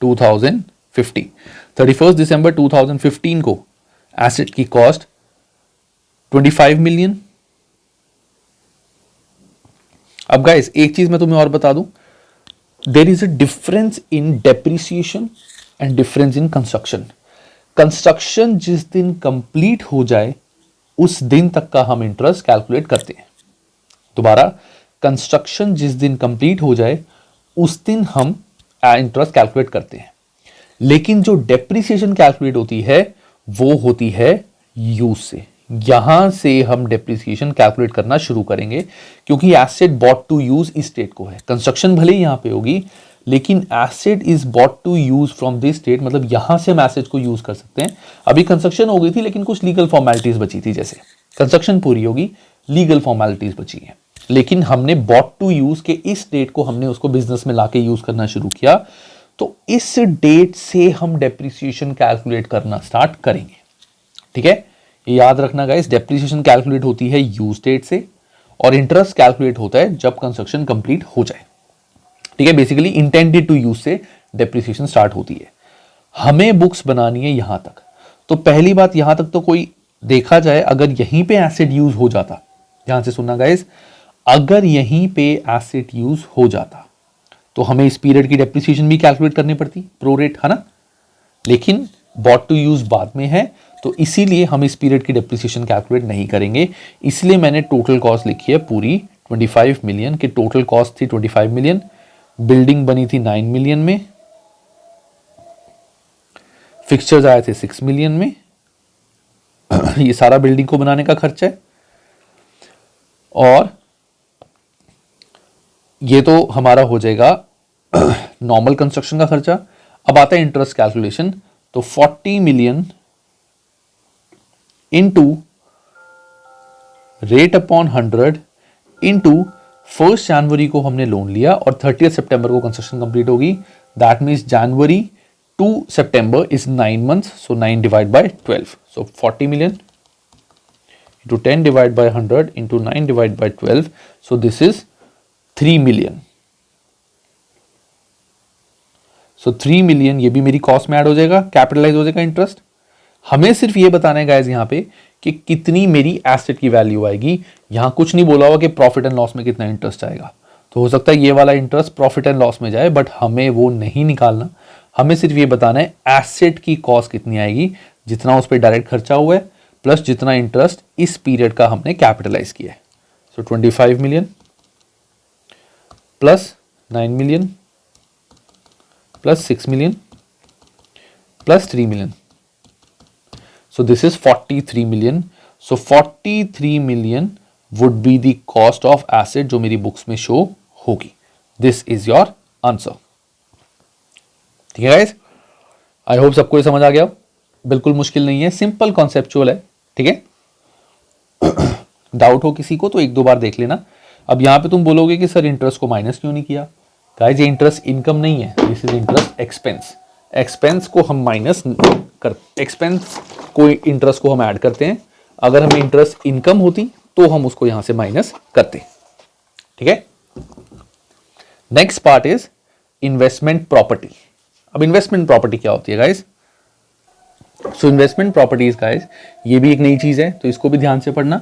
2015, 31 दिसंबर 2015 को एसेट की कॉस्ट 25 मिलियन। अब गाइस एक चीज मैं तुम्हें और बता दूं, there is a difference in depreciation and difference in construction. Construction जिस दिन कंप्लीट हो जाए उस दिन तक का हम इंटरेस्ट कैलकुलेट करते हैं। दोबारा, कंस्ट्रक्शन जिस दिन कंप्लीट हो जाए उस दिन हम इंटरेस्ट कैलकुलेट करते हैं, लेकिन जो डेप्रिसिएशन कैलकुलेट होती है वो होती है यूज से। यहां से हम डेप्रिसिएशन कैलकुलेट करना शुरू करेंगे, क्योंकि एसेट बॉट टू यूज इस स्टेट को है। कंस्ट्रक्शन भले ही यहां पे होगी, लेकिन asset is bought to use from this state, मतलब यहां से हम एसेट को यूज कर सकते हैं। अभी कंस्ट्रक्शन हो गई थी लेकिन कुछ लीगल फॉर्मेलिटीज बची थी, जैसे कंस्ट्रक्शन पूरी होगी, लीगल फॉर्मेलिटीज बची है, लेकिन हमने बॉट टू यूज के इस डेट को हमने उसको बिजनेस में लाके यूज करना शुरू किया, तो इस डेट से हम डेप्रिसिएशन कैलकुलेट करना स्टार्ट करेंगे। ठीक है, ये याद रखना गाइस, डेप्रिसिएशन कैलकुलेट होती है यूज डेट से और इंटरेस्ट कैलकुलेट होता है जब कंस्ट्रक्शन कंप्लीट हो जाए। ठीक है, बेसिकली इंटेंडेड टू यूज से डेप्रिसिएशन स्टार्ट होती है। हमें बुक्स बनानी है यहां तक। तो पहली बात, यहां तक तो कोई देखा जाए अगर यहीं पे एसिड यूज हो जाता, ध्यान से सुनना गाइस, अगर यहीं पे एसिड यूज हो जाता तो हमें इस पीरियड की डेप्रिसिएशन भी कैलकुलेट करनी पड़ती प्रो रेट, है ना। लेकिन बॉट टू यूज बाद में है, तो इसीलिए हम इस पीरियड की डेप्रिसिएशन कैलकुलेट नहीं करेंगे। इसलिए मैंने टोटल कॉस्ट लिखी है पूरी 25 मिलियन की। टोटल कॉस्ट थी 25 मिलियन, बिल्डिंग बनी थी 9 मिलियन में, फिक्सचर्स आए थे 6 मिलियन में। ये सारा बिल्डिंग को बनाने का खर्चा है, और ये तो हमारा हो जाएगा नॉर्मल कंस्ट्रक्शन का खर्चा। अब आता है इंटरेस्ट कैलकुलेशन, तो 40 million into rate upon 100 into 1 जनवरी को हमने लोन लिया और 30 सितंबर को कंस्ट्रक्शन कंप्लीट होगी। That means January to September is 9 months, so 9 divided by 12, so 40 million into 10 divided by 100 into 9 divided by 12, so this is 3 million. So 3 million ये भी मेरी कॉस्ट में ऐड हो जाएगा, कैपिटलाइज हो जाएगा इंटरेस्ट। हमें सिर्फ ये बताना है गाइस यहाँ पे कि कितनी मेरी एसेट की वैल्यू आएगी। यहां कुछ नहीं बोला हुआ कि प्रॉफिट एंड लॉस में कितना इंटरेस्ट आएगा। तो हो सकता है ये वाला इंटरेस्ट प्रॉफिट एंड लॉस में जाए, बट हमें वो नहीं निकालना। हमें सिर्फ ये बताना है एसेट की कॉस्ट कितनी आएगी, जितना उस पर डायरेक्ट खर्चा हुआ है प्लस जितना इंटरेस्ट इस पीरियड का हमने कैपिटलाइज किया है। सो 25 million plus 9 million plus 6 million plus 3 million. So this is 43 million. So 43 million would be the cost of asset जो मेरी बुक्स में शो होगी. This is your answer. ठीक है गाइस, आई होप सबको ये समझ आ गया. बिल्कुल मुश्किल नहीं है, सिंपल कॉन्सेप्चुअल है. ठीक है, डाउट हो किसी को तो एक दो बार देख लेना. अब यहां पे तुम बोलोगे कि सर इंटरेस्ट को माइनस क्यों नहीं किया. गाइस ये इंटरेस्ट इनकम नहीं है, this is interest expense. Expense को हम माइनस कर, एक्सपेंस को इंटरेस्ट को हम ऐड करते हैं. अगर हमें इंटरेस्ट इनकम होती तो हम उसको यहां से माइनस करते. ठीक है, next part is investment property. अब इन्वेस्टमेंट प्रॉपर्टी क्या होती है guys. So investment properties guys ये भी एक नई चीज है, तो इसको भी ध्यान से पढ़ना.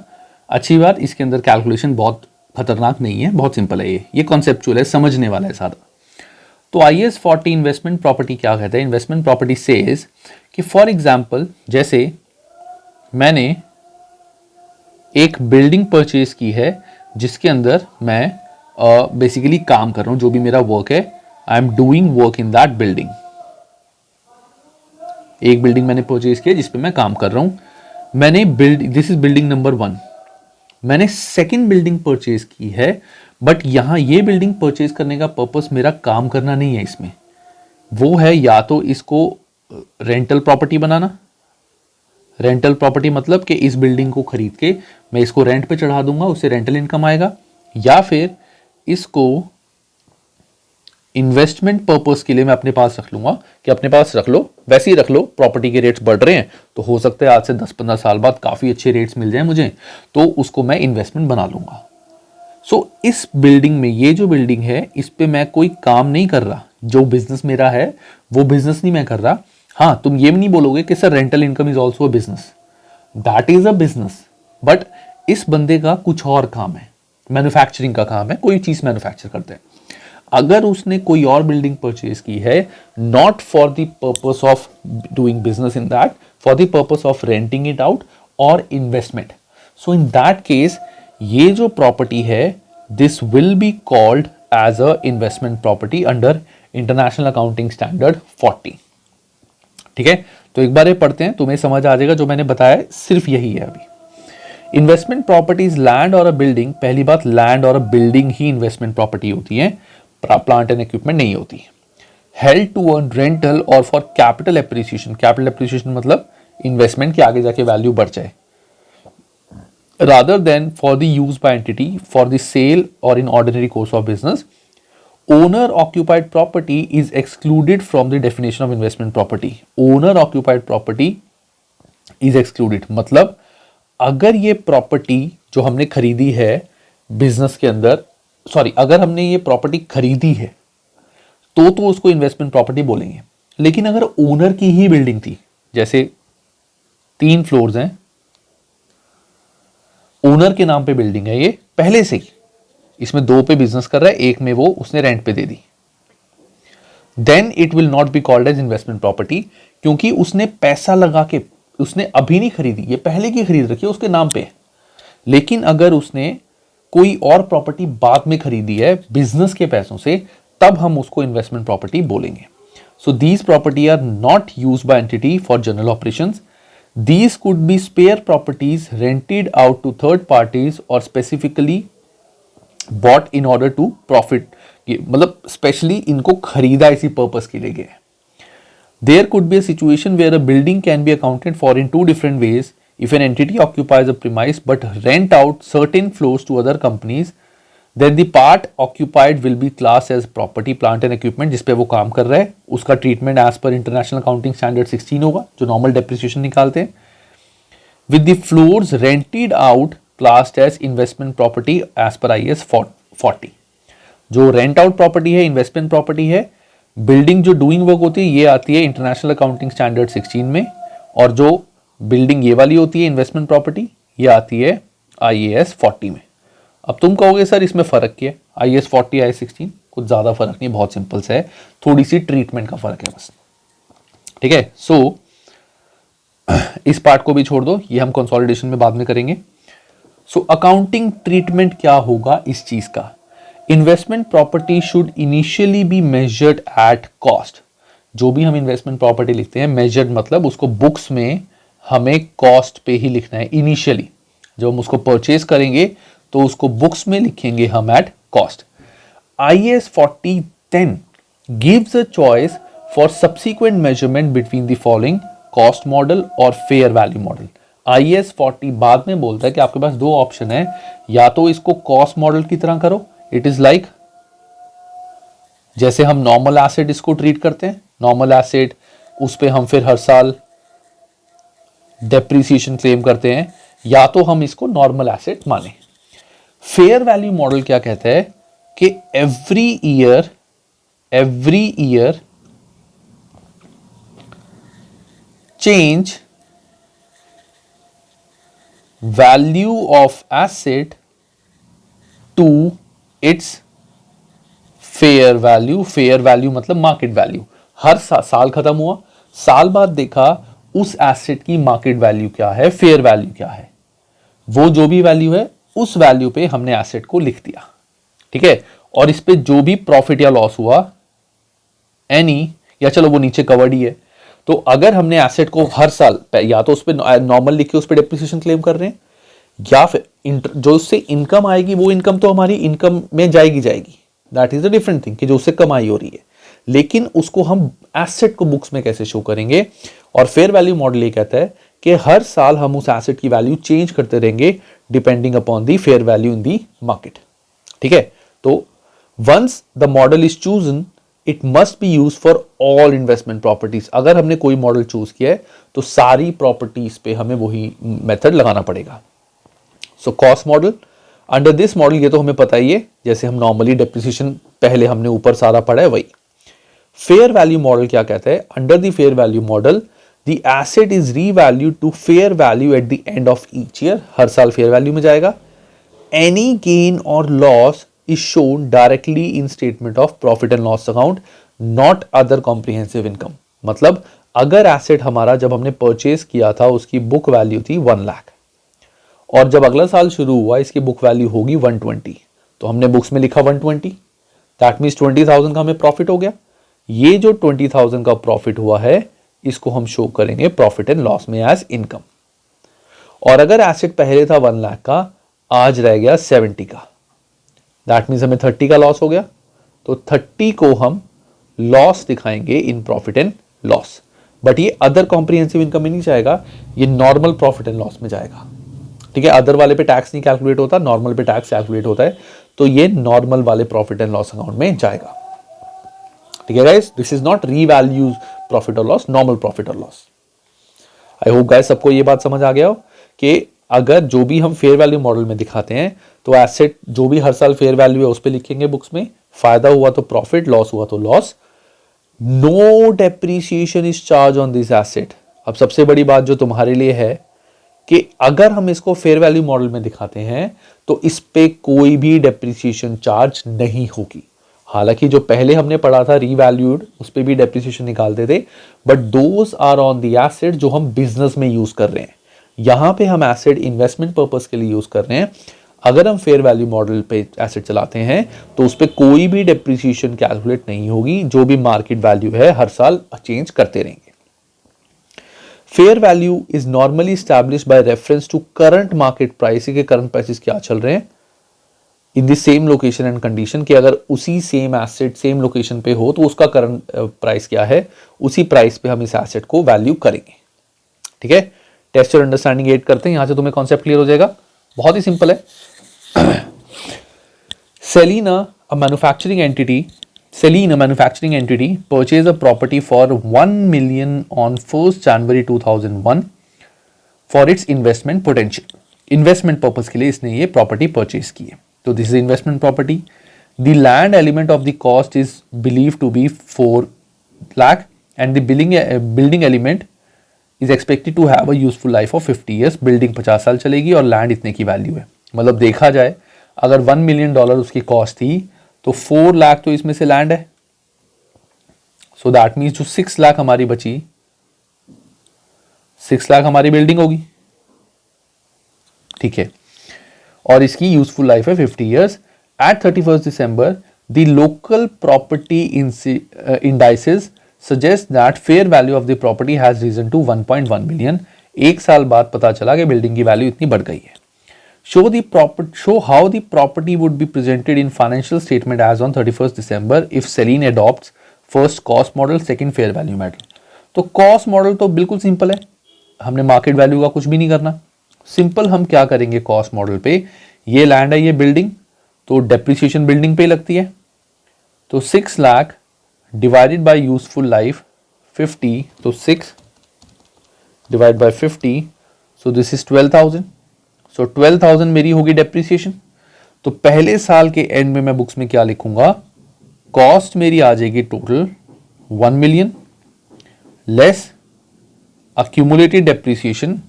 अच्छी बात, इसके अंदर कैलकुलेशन बहुत खतरनाक नहीं है, बहुत सिंपल है. ये कॉन्सेप्चुअल है, समझने वाला है सारा. तो IAS 40 इन्वेस्टमेंट प्रॉपर्टी क्या कहता है. इन्वेस्टमेंट प्रॉपर्टी सेज कि फॉर एग्जांपल जैसे मैंने एक बिल्डिंग परचेज की है जिसके अंदर मैं बेसिकली काम कर रहा हूं, जो भी मेरा वर्क है, I am doing work in that building. एक बिल्डिंग मैंने परचेज किया जिसपे मैं काम कर रहा हूं. मैंने दिस इज बिल्डिंग नंबर 1. मैंने सेकंड बिल्डिंग परचेज की है, बट यहां ये बिल्डिंग परचेज करने का पर्पस मेरा काम करना नहीं है इसमें. वो है या तो इसको रेंटल प्रॉपर्टी बनाना. रेंटल प्रॉपर्टी मतलब कि इस बिल्डिंग को खरीद के मैं इसको रेंट पे चढ़ा दूंगा, उससे रेंटल इनकम आएगा. या फिर इसको इन्वेस्टमेंट पर्पस के लिए मैं अपने पास रख लूंगा कि अपने पास रख लो, वैसे ही रख लो. प्रॉपर्टी के रेट्स बढ़ रहे हैं तो हो सकता है आज से 10-15 साल बाद काफी अच्छे रेट्स मिल जाए मुझे, तो उसको मैं इन्वेस्टमेंट बना लूंगा. सो इस बिल्डिंग में, ये जो बिल्डिंग है इस पे मैं कोई काम नहीं कर रहा. जो बिजनेस मेरा है वो बिजनेस नहीं मैं कर रहा. हाँ, तुम ये भी नहीं बोलोगे कि sir rental income is also a business. That is a business, but इस बंदे का कुछ और काम है, मैन्युफैक्चरिंग का काम है, कोई चीज मैन्युफैक्चर करते हैं. अगर उसने कोई और बिल्डिंग परचेज की है, not for the purpose of doing business in that, for the purpose of renting it out और investment, so in that case ये जो प्रॉपर्टी है this will be called as a investment property under international accounting standard 40. ठीक है, तो एक बार ये पढ़ते हैं, तुम्हें समझ आ जाएगा. जो मैंने बताया सिर्फ यही है. अभी इन्वेस्टमेंट प्रॉपर्टीज लैंड और अ बिल्डिंग. पहली बात, लैंड और अ बिल्डिंग ही इन्वेस्टमेंट प्रॉपर्टी होती है, प्लांट एंड इक्विपमेंट नहीं होती. हेल्ड टू अर्न रेंटल और for capital appreciation. Capital appreciation मतलब इन्वेस्टमेंट के आगे जाके वैल्यू बढ़ जाए. rather than for the use by entity for the sale or in ordinary course of business, owner occupied property is excluded from the definition of investment property. Owner occupied property is excluded. मतलब अगर ये property जो हमने खरीदी है business के अंदर, sorry, अगर हमने ये प्रॉपर्टी खरीदी है तो उसको इन्वेस्टमेंट प्रॉपर्टी बोलेंगे. लेकिन अगर ओनर की ही बिल्डिंग थी, जैसे 3 फ्लोर्स हैं, ओनर के नाम पे बिल्डिंग है, ये पहले से ही इसमें 2 पे बिजनेस कर रहा है, एक में वो उसने रेंट पे दे दी, then it will not be called as investment property. क्योंकि उसने पैसा लगा के, उसने अभी नहीं खरीदी, ये पहले की खरीद रखी है, उसके नाम पे. लेकिन अगर उसने कोई और प्रॉपर्टी बाद में खरीदी है बिजनेस के पैसों से, तब हम उसको इन्वेस्टमेंट प्रॉपर्टी बोलेंगे. So these property are not used by entity for general operations. These could be spare properties rented out to third parties or specifically bought in order to profit. मतलब specially इनको खरीदा इसी purpose के लिए गया. There could be a situation where a building can be accounted for in 2 different ways. If an entity occupies a premise but rent out certain floors to other companies, then the part occupied will be classed as property, plant and equipment. जिस पे वो काम कर रहा है उसका treatment as per international accounting standard 16 होगा, जो नॉर्मल डेप्रिसिएशन निकालते हैं. With the floors rented out classed as investment property as per IAS 40. जो रेंट आउट प्रॉपर्टी है इन्वेस्टमेंट प्रॉपर्टी है. बिल्डिंग जो डूइंग वर्क होती है ये आती है इंटरनेशनल अकाउंटिंग स्टैंडर्ड 16 में, और जो बिल्डिंग ये वाली होती है इन्वेस्टमेंट प्रॉपर्टी ये आती है IAS 40 में. अब तुम कहोगे सर इसमें फर्क क्या है, IAS 40 IAS 16? कुछ ज्यादा फर्क नहीं, बहुत सिंपल सा है, थोड़ी सी ट्रीटमेंट का फर्क है बस. ठीक है, सो इस पार्ट को भी छोड़ दो, ये हम कंसोलिडेशन में बाद में करेंगे. सो अकाउंटिंग ट्रीटमेंट क्या होगा इस चीज का. Investment property should initially be measured at cost. जो भी हम इन्वेस्टमेंट प्रॉपर्टी लिखते हैं, मेजर्ड मतलब उसको बुक्स में हमें कॉस्ट पे ही लिखना है इनिशियली। जब हम उसको परचेज करेंगे तो उसको बुक्स में लिखेंगे हम at cost. IAS 4010 gives a choice for subsequent measurement between the following cost model और fair value model। IAS 40 बाद में बोलता है कि आपके पास दो ऑप्शन है, या तो इसको कॉस्ट मॉडल की तरह करो, इट इज लाइक जैसे हम नॉर्मल एसेट इसको ट्रीट करते हैं, नॉर्मल एसेट उस पे हम फिर हर साल डेप्रिसिएशन क्लेम करते हैं, या तो हम इसको नॉर्मल एसेट माने। फेयर वैल्यू मॉडल क्या कहता है कि every year change value of asset to its fair value. Fair value मतलब मार्केट वैल्यू। हर साल खत्म हुआ, साल बाद देखा उस एसेट की मार्केट वैल्यू क्या है, फेयर वैल्यू क्या है, वो जो भी वैल्यू है उस वैल्यू पे हमने एसेट को लिख दिया, ठीक है। और इस पे जो भी प्रॉफिट या लॉस हुआ एनी, या चलो वो नीचे कवर्ड ही है, तो अगर हमने एसेट को हर साल या तो उस पे नॉर्मल लिख के उस पे डेप्रिसिएशन क्लेम कर रहे हैं, या फिर जो उससे इनकम आएगी वो इनकम तो हमारी इनकम में जाएगी, that is a different thing कि जो उससे कमाई हो रही है, लेकिन उसको हम एसेट को बुक्स में कैसे शो करेंगे। और फेयर वैल्यू मॉडल ये कहता है कि हर साल हम उस एसेट की वैल्यू चेंज करते रहेंगे depending upon the fair value in the market, ठीक है। तो once the model is chosen it must be use for all investment properties. अगर हमने कोई मॉडल चूज किया है तो सारी प्रॉपर्टीज पे हमें वही मेथड लगाना पड़ेगा। So cost model, under this model ये तो हमें पता ही है, जैसे हम नॉर्मली डेप्रिसिएशन पहले हमने ऊपर सारा पढ़ा है वही। फेयर वैल्यू मॉडल क्या कहता है, under the fair value model the asset is revalued to fair value at the end of each year. हर साल फेयर वैल्यू में जाएगा। एनी गेन और loss is shown directly in statement of profit and loss account, not other comprehensive income। मतलब अगर asset हमारा जब हमने परचेज किया था उसकी बुक वैल्यू थी 1 लाख, और जब अगला साल शुरू हुआ इसकी बुक वैल्यू होगी 120, तो हमने बुक्स में लिखा 120, दैट मीन्स 20,000 का हमें प्रॉफिट हो गया। ये जो 20,000 का प्रॉफिट हुआ है इसको हम शो करेंगे प्रॉफिट एंड लॉस में एज इनकम। और अगर एसेट पहले था 1 लाख का, आज रह गया 70 का, दैट मीन्स हमें 30 का लॉस हो गया, तो 30 को हम लॉस दिखाएंगे in profit and loss. But ये अदर कॉम्प्रिहेंसिव इनकम में नहीं जाएगा, ये नॉर्मल प्रॉफिट एंड लॉस में जाएगा, ठीक है। अदर वाले पे टैक्स नहीं कैलकुलेट होता, नॉर्मल पे टैक्स कैलकुलेट होता है, तो ये नॉर्मल वाले प्रॉफिट एंड लॉस अकाउंट में जाएगा, ठीक है guys. This is not revalues profit और लॉस, नॉर्मल प्रॉफिट और लॉस। आई होप गाइस सबको ये बात समझ आ गया हो कि अगर जो भी हम फेयर वैल्यू मॉडल में दिखाते हैं तो एसेट जो भी हर साल फेयर वैल्यू है उस पे लिखेंगे बुक्स में, फायदा हुआ तो प्रॉफिट, लॉस हुआ तो loss. No depreciation is charge on this asset. अब सबसे बड़ी बात जो तुम्हारे लिए है कि अगर हम इसको फेयर वैल्यू मॉडल में दिखाते हैं तो इस पे कोई भी डेप्रिसिएशन चार्ज नहीं होगी। हालांकि जो पहले हमने पढ़ा था रीवैल्यूड, उस पे भी डेप्रिसिएशन निकालते थे, but those are on the asset जो हम बिजनेस में यूज कर रहे हैं। यहां पे हम एसेट इन्वेस्टमेंट पर्पस के लिए यूज कर रहे हैं। अगर हम फेयर वैल्यू मॉडल पे एसेट चलाते हैं तो उस पे कोई भी डेप्रिसिएशन कैलकुलेट नहीं होगी, जो भी मार्केट वैल्यू है हर साल चेंज करते रहेंगे। Fair value is normally established by reference to current market price, के करंट प्राइसेस क्या चल रहे हैं in the same location and condition, कि अगर उसी सेम एसेट सेम लोकेशन पे हो तो उसका करंट प्राइस क्या है, उसी प्राइस पे हम इस एसेट को वैल्यू करेंगे, ठीक है। टेस्ट और अंडरस्टैंडिंग एड करते हैं, यहां से तुम्हें कॉन्सेप्ट क्लियर हो जाएगा। बहुत ही सिंपल है। Selina, a manufacturing entity, purchased a property for 1 million on 1st January 2001 for its investment potential. Investment purpose के लिए इसने ये property purchase की है। तो this is investment property. The land element of the cost is believed to be 4 lakh and the building element is expected to have a useful life of 50 years. Building 50 साल चलेगी और land इतने की value है। मतलब देखा जाए अगर $1 मिलियन उसकी कॉस्ट थी तो 4 लाख तो इसमें से लैंड है, सो दैट मीन्स जो 6 लाख हमारी बची, 6 लाख हमारी बिल्डिंग होगी, ठीक है। और इसकी यूजफुल लाइफ है 50 years. At 31 December the local property indices suggest that fair value of the property has risen to 1.1 million. एक साल बाद पता चला कि बिल्डिंग की वैल्यू इतनी बढ़ गई है। Show how the property would be presented in financial statement as on 31st December if Celine adopts first cost model, second fair value model. तो कॉस्ट मॉडल तो बिल्कुल सिंपल है, हमने मार्केट वैल्यू का कुछ भी नहीं करना। सिंपल हम क्या करेंगे कॉस्ट मॉडल पे, ये लैंड है, ये बिल्डिंग, तो डेप्रिसिएशन बिल्डिंग पे लगती है। तो 6 lakh divided by useful life 50, तो 6 divide by 50, so this is 12,000। सो 12,000 मेरी होगी डेप्रिसिएशन। तो पहले साल के एंड में मैं बुक्स में क्या लिखूंगा, कॉस्ट मेरी आ जाएगी total 1 million less accumulated depreciation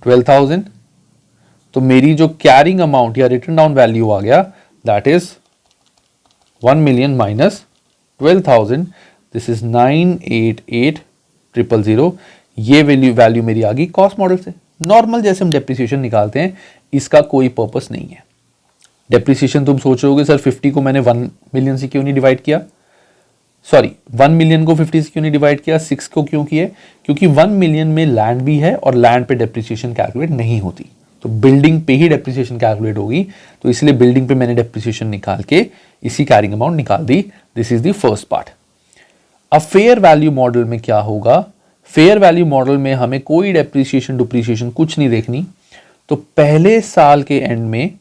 12,000। तो मेरी जो कैरिंग अमाउंट या रिटर्न डाउन वैल्यू आ गया that is 1 million minus 12,000, this is 988,000। ये वैल्यू मेरी आ गई कॉस्ट मॉडल से। नॉर्मल जैसे हम डेप्रिसिएशन निकालते हैं, इसका कोई पर्पस नहीं है। डेप्रिसिएशन तुम सोच रहे होगे सर 50 को मैंने 1 मिलियन से क्यों नहीं डिवाइड किया, सॉरी 1 मिलियन को 50 से क्यों नहीं डिवाइड किया, 6 को क्यों किए, क्योंकि 1 मिलियन में लैंड भी है और लैंड पे डेप्रिसिएशन कैलकुलेट नहीं होती, तो बिल्डिंग पे ही डेप्रिसिएशन कैलकुलेट होगी। तो इसलिए बिल्डिंग पे मैंने डेप्रिसिएशन निकाल के इसी कैरिंग अमाउंट निकाल दी। This is the first part. अब फेयर वैल्यू मॉडल में क्या होगा, फेयर वैल्यू मॉडल में हमें कोई डेप्रिसिएशन डिप्रिसिएशन कुछ नहीं देखनी। तो पहले साल के एंड में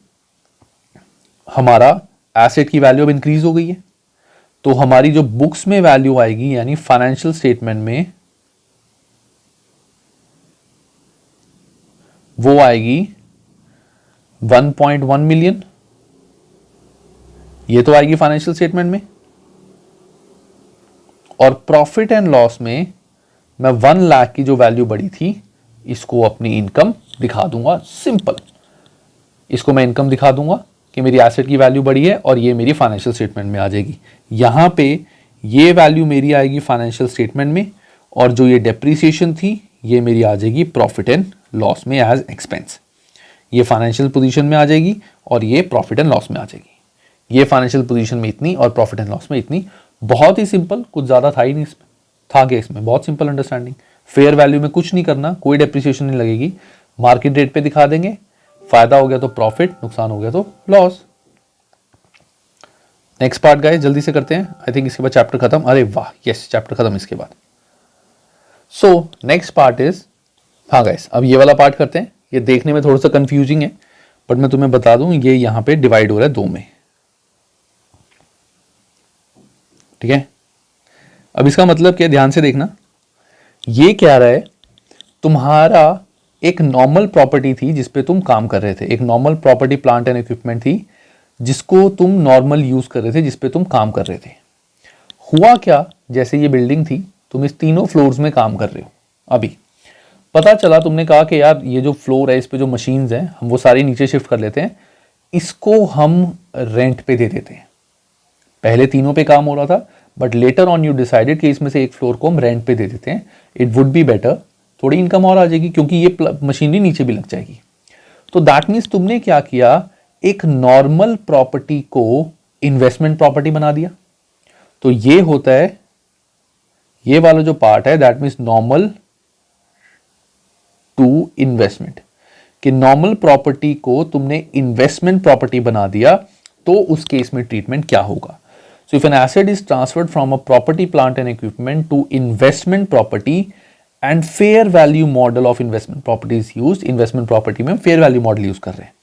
हमारा एसेट की वैल्यू अब इंक्रीज हो गई है, तो हमारी जो बुक्स में वैल्यू आएगी यानी फाइनेंशियल स्टेटमेंट में वो आएगी 1.1 मिलियन, ये तो आएगी फाइनेंशियल स्टेटमेंट में। और प्रॉफिट एंड लॉस में मैं 1 लाख की जो वैल्यू बढ़ी थी इसको अपनी इनकम दिखा दूंगा। सिंपल, इसको मैं इनकम दिखा दूंगा कि मेरी एसेट की वैल्यू बढ़ी है और ये मेरी फाइनेंशियल स्टेटमेंट में आ जाएगी। यहां पे ये वैल्यू मेरी आएगी फाइनेंशियल स्टेटमेंट में और जो ये डेप्रीसिएशन थी ये मेरी आ जाएगी प्रॉफिट एंड लॉस में एज एक्सपेंस। ये फाइनेंशियल पोजीशन में आ जाएगी और ये प्रॉफिट एंड लॉस में आ जाएगी। ये फाइनेंशियल पोजीशन में इतनी और प्रॉफिट एंड लॉस में इतनी। बहुत ही सिंपल, कुछ ज़्यादा था ही नहीं इसमें, था क्या इसमें, बहुत सिंपल अंडरस्टैंडिंग। फेयर वैल्यू में कुछ नहीं करना, कोई डेप्रिसिएशन नहीं लगेगी, मार्केट रेट पे दिखा देंगे, फायदा हो गया तो प्रॉफिट, नुकसान हो गया तो लॉस। नेक्स्ट पार्ट गाइस जल्दी से करते हैं, आई थिंक इसके बाद चैप्टर खत्म। अरे वाह, यस चैप्टर खत्म इसके बाद। सो नेक्स्ट पार्ट इज, हाँ गाइस अब ये वाला पार्ट करते हैं। ये देखने में थोड़ा सा कंफ्यूजिंग है बट मैं तुम्हें बता दूं ये यहां पे डिवाइड हो रहा है 2 में, ठीक है। अब इसका मतलब क्या, ध्यान से देखना। ये क्या रहा है, तुम्हारा एक नॉर्मल प्रॉपर्टी थी जिस पे तुम काम कर रहे थे, एक normal property plant and equipment थी जिसको तुम नॉर्मल यूज कर रहे थे, जिस पे तुम काम कर रहे थे। हुआ क्या, जैसे ये बिल्डिंग थी, तुम इस तीनों फ्लोर्स में काम कर रहे हो। अभी पता चला, तुमने कहा कि यार ये जो फ्लोर है इस पे जो मशीन्स हैं हम वो सारी नीचे शिफ्ट कर लेते हैं, इसको हम रेंट पे दे देते हैं। पहले तीनों पे काम हो रहा था but later on you decided कि इसमें से एक फ्लोर को हम रेंट पे दे देते हैं, इट वुड बी बेटर, थोड़ी इनकम और आ जाएगी क्योंकि ये मशीनरी नीचे भी लग जाएगी। तो दैट मीन्स तुमने क्या किया, एक नॉर्मल प्रॉपर्टी को इन्वेस्टमेंट प्रॉपर्टी बना दिया। तो ये होता है, ये वाला जो पार्ट है that means normal to investment, कि नॉर्मल प्रॉपर्टी को तुमने इन्वेस्टमेंट प्रॉपर्टी बना दिया। तो उस केस में ट्रीटमेंट क्या होगा। So if an asset is transferred from a property plant and equipment to investment property and fair value model of investment property is used, investment property में फेयर वैल्यू मॉडल यूज कर रहे हैं।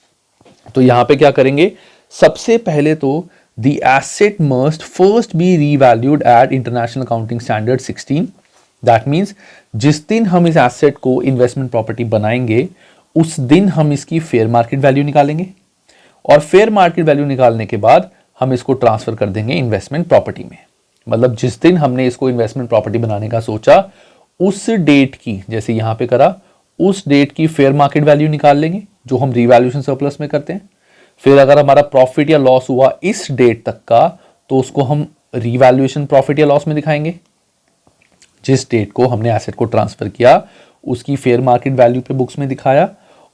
तो यहां पे क्या करेंगे, सबसे पहले तो the asset must first be revalued at international accounting standard 16। That means जिस दिन हम इस एसेट को इन्वेस्टमेंट प्रॉपर्टी बनाएंगे उस दिन हम इसकी फेयर मार्केट वैल्यू निकालेंगे और फेयर मार्केट वैल्यू निकालने के बाद हम इसको ट्रांसफर कर देंगे इन्वेस्टमेंट प्रॉपर्टी में। मतलब जिस दिन हमने इसको इन्वेस्टमेंट प्रॉपर्टी बनाने का सोचा उस डेट की, जैसे यहां पे करा, उस डेट की फेयर मार्केट वैल्यू निकाल लेंगे जो हम रीवैल्यूएशन सरप्लस में करते हैं। फिर अगर हमारा प्रॉफिट या लॉस हुआ इस डेट तक का तो उसको हम रीवैल्यूएशन प्रॉफिट या लॉस में दिखाएंगे। जिस डेट को हमने एसेट को ट्रांसफर किया उसकी फेयर मार्केट वैल्यू पे बुक्स में दिखाया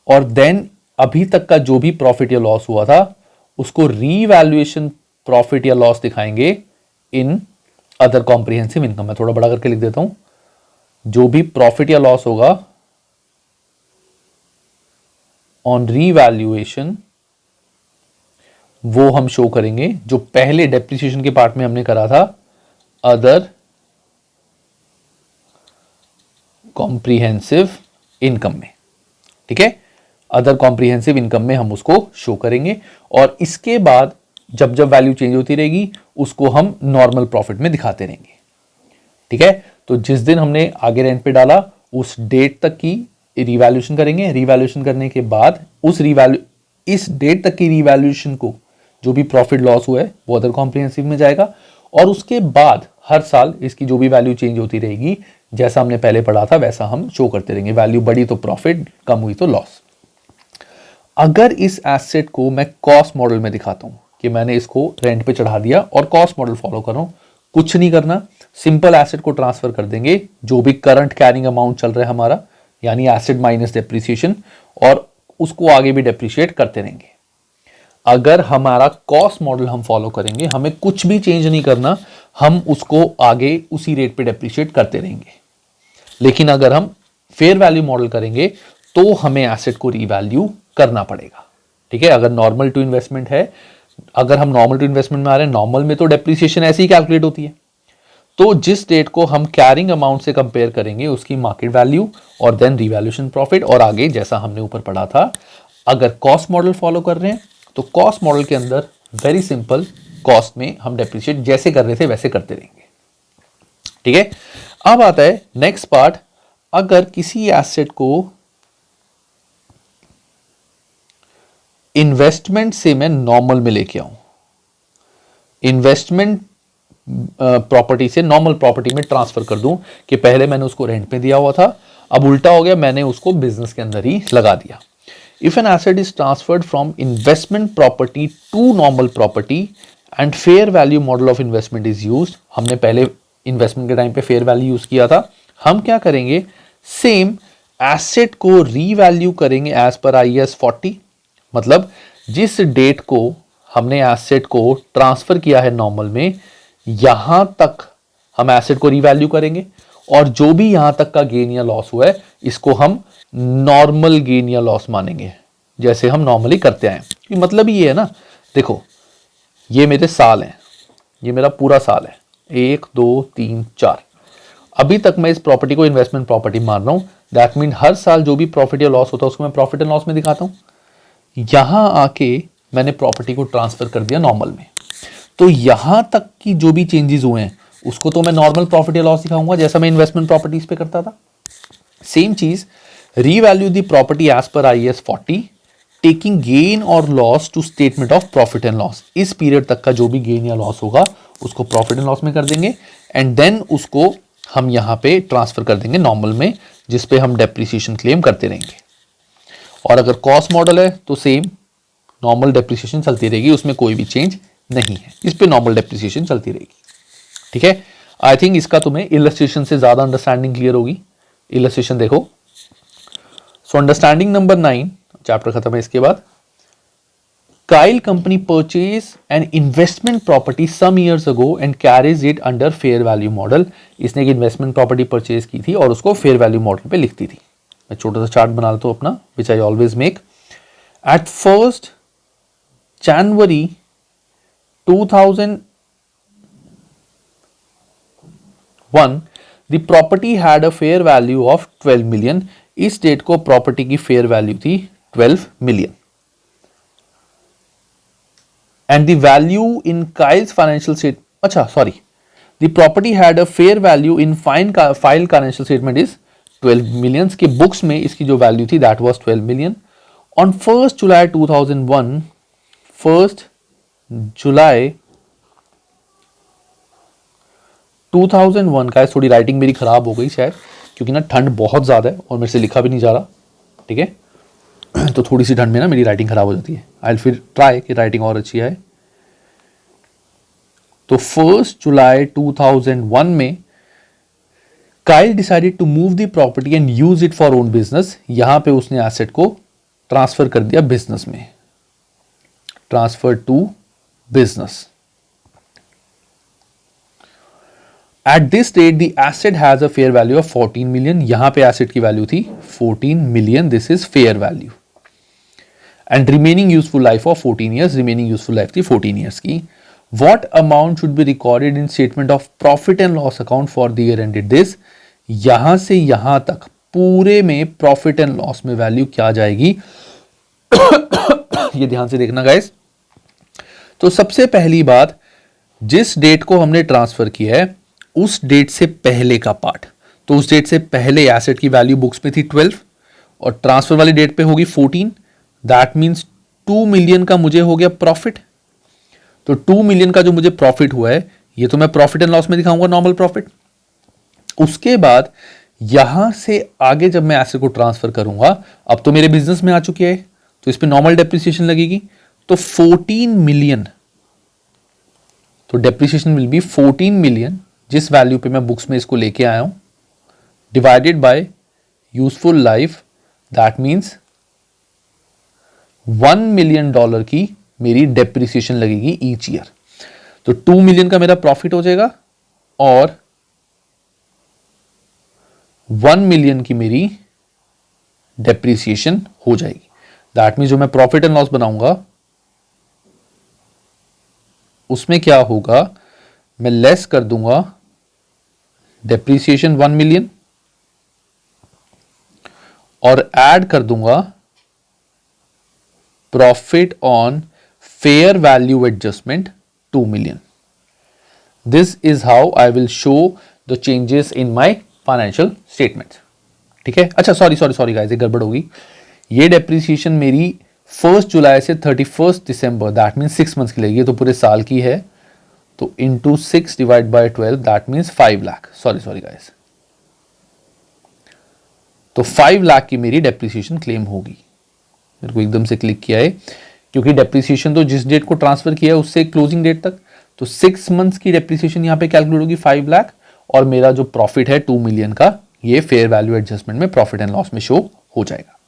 और देन अभी तक का जो भी प्रॉफिट या लॉस हुआ था उसको रीवैल्यूएशन प्रॉफिट या लॉस दिखाएंगे इन अदर कॉम्प्रिहेंसिव इनकम, मैं थोड़ा बड़ा करके लिख देता हूं, जो भी प्रॉफिट या लॉस होगा ऑन रीवैल्यूएशन वो हम शो करेंगे, जो पहले डेप्रिसिएशन के पार्ट में हमने करा था अदर कॉम्प्रिहेंसिव इनकम में। ठीक है, अदर कॉम्प्रिहेंसिव इनकम में हम उसको शो करेंगे, और इसके बाद जब जब वैल्यू चेंज होती रहेगी उसको हम नॉर्मल प्रॉफिट में दिखाते रहेंगे। ठीक है, तो जिस दिन हमने आगे रेंट पे डाला उस डेट तक की रिवैल्यूएशन करेंगे, रिवैल्यूएशन करने के बाद इस डेट तक की रिवैल्यूएशन को जो भी प्रॉफिट लॉस हुआ है वो अदर कॉम्प्रिहेंसिव में जाएगा, और उसके बाद हर साल इसकी जो भी वैल्यू चेंज होती रहेगी जैसा हमने पहले पढ़ा था वैसा हम शो करते रहेंगे। वैल्यू बढ़ी तो प्रॉफिट, कम हुई तो लॉस। अगर इस एसेट को मैं कॉस्ट मॉडल में दिखाता हूं कि मैंने इसको रेंट पे चढ़ा दिया और कॉस्ट मॉडल फॉलो कर रहा हूं, कुछ नहीं करना, सिंपल एसेट को ट्रांसफर कर देंगे जो भी करंट कैरिंग अमाउंट चल रहा है हमारा, यानी एसेट माइनस डेप्रिसिएशन, और उसको आगे भी डेप्रिशिएट करते रहेंगे। अगर हमारा कॉस्ट मॉडल हम फॉलो करेंगे, हमें कुछ भी चेंज नहीं करना, हम उसको आगे उसी रेट पे डेप्रिशिएट करते रहेंगे। लेकिन अगर हम फेयर वैल्यू मॉडल करेंगे तो हमें एसेट को रीवैल्यू करना पड़ेगा। ठीक है, अगर नॉर्मल टू इन्वेस्टमेंट है, अगर हम नॉर्मल टू इन्वेस्टमेंट में आ रहे हैं, नॉर्मल में तो डेप्रिसिएशन ऐसे ही कैलकुलेट होती है, तो जिस डेट को हम कैरिंग अमाउंट से कंपेयर करेंगे उसकी मार्केट वैल्यू और देन रिवैल्यूएशन प्रॉफिट, और आगे जैसा हमने ऊपर पढ़ा था। अगर कॉस्ट मॉडल फॉलो कर रहे हैं तो कॉस्ट मॉडल के अंदर वेरी सिंपल, कॉस्ट में हम डेप्रिशिएट जैसे कर रहे थे वैसे करते रहेंगे। ठीक है, अब आता है नेक्स्ट पार्ट। अगर किसी एसेट को इन्वेस्टमेंट से मैं नॉर्मल में लेके आऊं, इन्वेस्टमेंट प्रॉपर्टी से नॉर्मल प्रॉपर्टी में ट्रांसफर कर दूं कि पहले मैंने उसको रेंट पे दिया हुआ था, अब उल्टा हो गया, मैंने उसको बिजनेस के अंदर ही लगा दिया। If an asset is transferred from investment property to normal property and fair value model of investment is used, हमने पहले इन्वेस्टमेंट के टाइम पे फेयर वैल्यू यूज किया था, हम क्या करेंगे, सेम एसेट को रीवैल्यू करेंगे एज पर IAS 40। मतलब जिस डेट को हमने एसेट को ट्रांसफर किया है नॉर्मल में, यहां तक हम एसेट को रीवैल्यू करेंगे, और जो भी यहां तक का गेन या लॉस हुआ है इसको हम नॉर्मल गेन या लॉस मानेंगे, जैसे हम नॉर्मली करते आए। मतलब ये है ना, देखो ये मेरे साल हैं, ये मेरा पूरा साल है, 1 2 3 4, अभी तक मैं इस प्रॉपर्टी को इन्वेस्टमेंट प्रॉपर्टी मान रहा हूं। दैट मीन हर साल जो भी प्रॉफिट या लॉस होता है उसको मैं प्रॉफिट एंड लॉस में दिखाता हूं। यहां आके मैंने प्रॉपर्टी को ट्रांसफर कर दिया नॉर्मल में, तो यहां तक की जो भी चेंजेस हुए हैं उसको तो मैं नॉर्मल प्रॉफिट या लॉस दिखाऊंगा जैसा मैं इन्वेस्टमेंट प्रॉपर्टीज पे करता था। सेम चीज, revalue the property as per IAS 40, taking gain और loss to statement of profit and loss. इस पीरियड तक का जो भी गेन या लॉस होगा उसको प्रॉफिट एंड लॉस में कर देंगे, एंड देन उसको हम यहां पे ट्रांसफर कर देंगे नॉर्मल में, जिस पे हम डेप्रिसिएशन क्लेम करते रहेंगे। और अगर कॉस्ट मॉडल है तो सेम नॉर्मल डेप्रिसिएशन चलती रहेगी, उसमें कोई भी चेंज नहीं है, इस पे नॉर्मल डेप्रिसिएशन चलती रहेगी। ठीक है, आई थिंक इसका तुम्हें इलस्ट्रेशन से ज्यादा अंडरस्टैंडिंग क्लियर होगी। इलस्ट्रेशन देखो, सो अंडरस्टैंडिंग नंबर 9, चैप्टर खत्म है इसके बाद। Kyle company purchased an investment property some years ago and carries it under fair value model। इसने एक इन्वेस्टमेंट प्रॉपर्टी परचेज की थी और उसको फेयर वैल्यू मॉडल पे लिखती थी। मैं छोटा सा चार्ट बना लेता हूं अपना, which I always make. At 1 January 2001 the property had a fair value of 12 million. इस डेट को प्रॉपर्टी की फेयर वैल्यू थी 12 million. And the value in Kyle's financial statement, अच्छा sorry, the property had a fair value in file financial statement is 12 millions। के books में इसकी जो value थी that was 12 million। On 1 July 2001, 1 जुलाई 2001 का, थोड़ी राइटिंग मेरी खराब हो गई शायद क्योंकि ना ठंड बहुत ज़्यादा है और मेरे से लिखा भी नहीं जा रहा। ठीक है, तो थोड़ी सी ठंड में ना मेरी राइटिंग खराब हो जाती है। आई फिर ट्राई कि राइटिंग और अच्छी आए। तो 1 जुलाई 2001 में Kyle decided to move the property and use it for own business. यहां पे उसने एसेट को ट्रांसफर कर दिया बिजनेस में, transfer to business. At this date the asset has a fair value of 14 million, यहां पे एसेट की वैल्यू थी 14 million, this is fair value. And remaining useful life of 14 years, remaining useful life थी 14 years की। What amount should be recorded in statement of profit and loss account for the year ended this, यहां से यहां तक पूरे में profit and loss में value क्या जाएगी ये ध्यान से देखना गाइस। तो सबसे पहली बात, जिस डेट को हमने ट्रांसफर किया है उस डेट से पहले का पार्ट, तो उस डेट से पहले एसेट की वैल्यू बुक्स में थी 12 और ट्रांसफर वाली डेट पे होगी 14, दैट मींस 2 मिलियन का मुझे हो गया प्रॉफिट। तो 2 मिलियन का जो मुझे प्रॉफिट हुआ है ये तो मैं प्रॉफिट एंड लॉस में दिखाऊंगा नॉर्मल प्रॉफिट। उसके बाद यहां से आगे जब मैं एसेट को ट्रांसफर करूंगा, अब तो मेरे बिजनेस में आ चुकी है तो इस पे नॉर्मल डेप्रिसिएशन लगेगी, तो 14 मिलियन, तो डेप्रिसिएशन विल बी 14 मिलियन जिस वैल्यू पे मैं बुक्स में इसको लेके आया हूं, divided by useful life, that means $1 million की मेरी डेप्रिसिएशन लगेगी ईच ईयर। तो 2 मिलियन का मेरा प्रॉफिट हो जाएगा और 1 मिलियन की मेरी डेप्रिसिएशन हो जाएगी। दैट मींस जो मैं प्रॉफिट एंड लॉस बनाऊंगा उसमें क्या होगा, मैं लेस कर दूंगा डेप्रिसिएशन 1 मिलियन और ऐड कर दूंगा profit on fair value adjustment 2 million. This is how I will show the changes in my financial statement. ठीक है, अच्छा सॉरी गाइस, एक गड़बड़ होगी। ये डेप्रिसिएशन मेरी 1 जुलाई से 31 दिसंबर, दैट मीन्स 6 मंथ्स की लगेगी, तो पूरे साल की है, तो into 6 divide by 12 that means 5 lakh. Sorry guys, तो 5 लाख की मेरी डेप्रिसिएशन क्लेम होगी। मेरे को एकदम से क्लिक किया है क्योंकि डेप्रिसिएशन तो जिस डेट को ट्रांसफर किया है उससे क्लोजिंग डेट तक, तो 6 मंथ्स की डेप्रिसिएशन यहां पे कैलकुलेट होगी 5 लाख, और मेरा जो प्रॉफिट है 2 मिलियन का ये फेयर वैल्यू एडजस्टमेंट में प्रॉफिट एंड लॉस में शो हो जाएगा।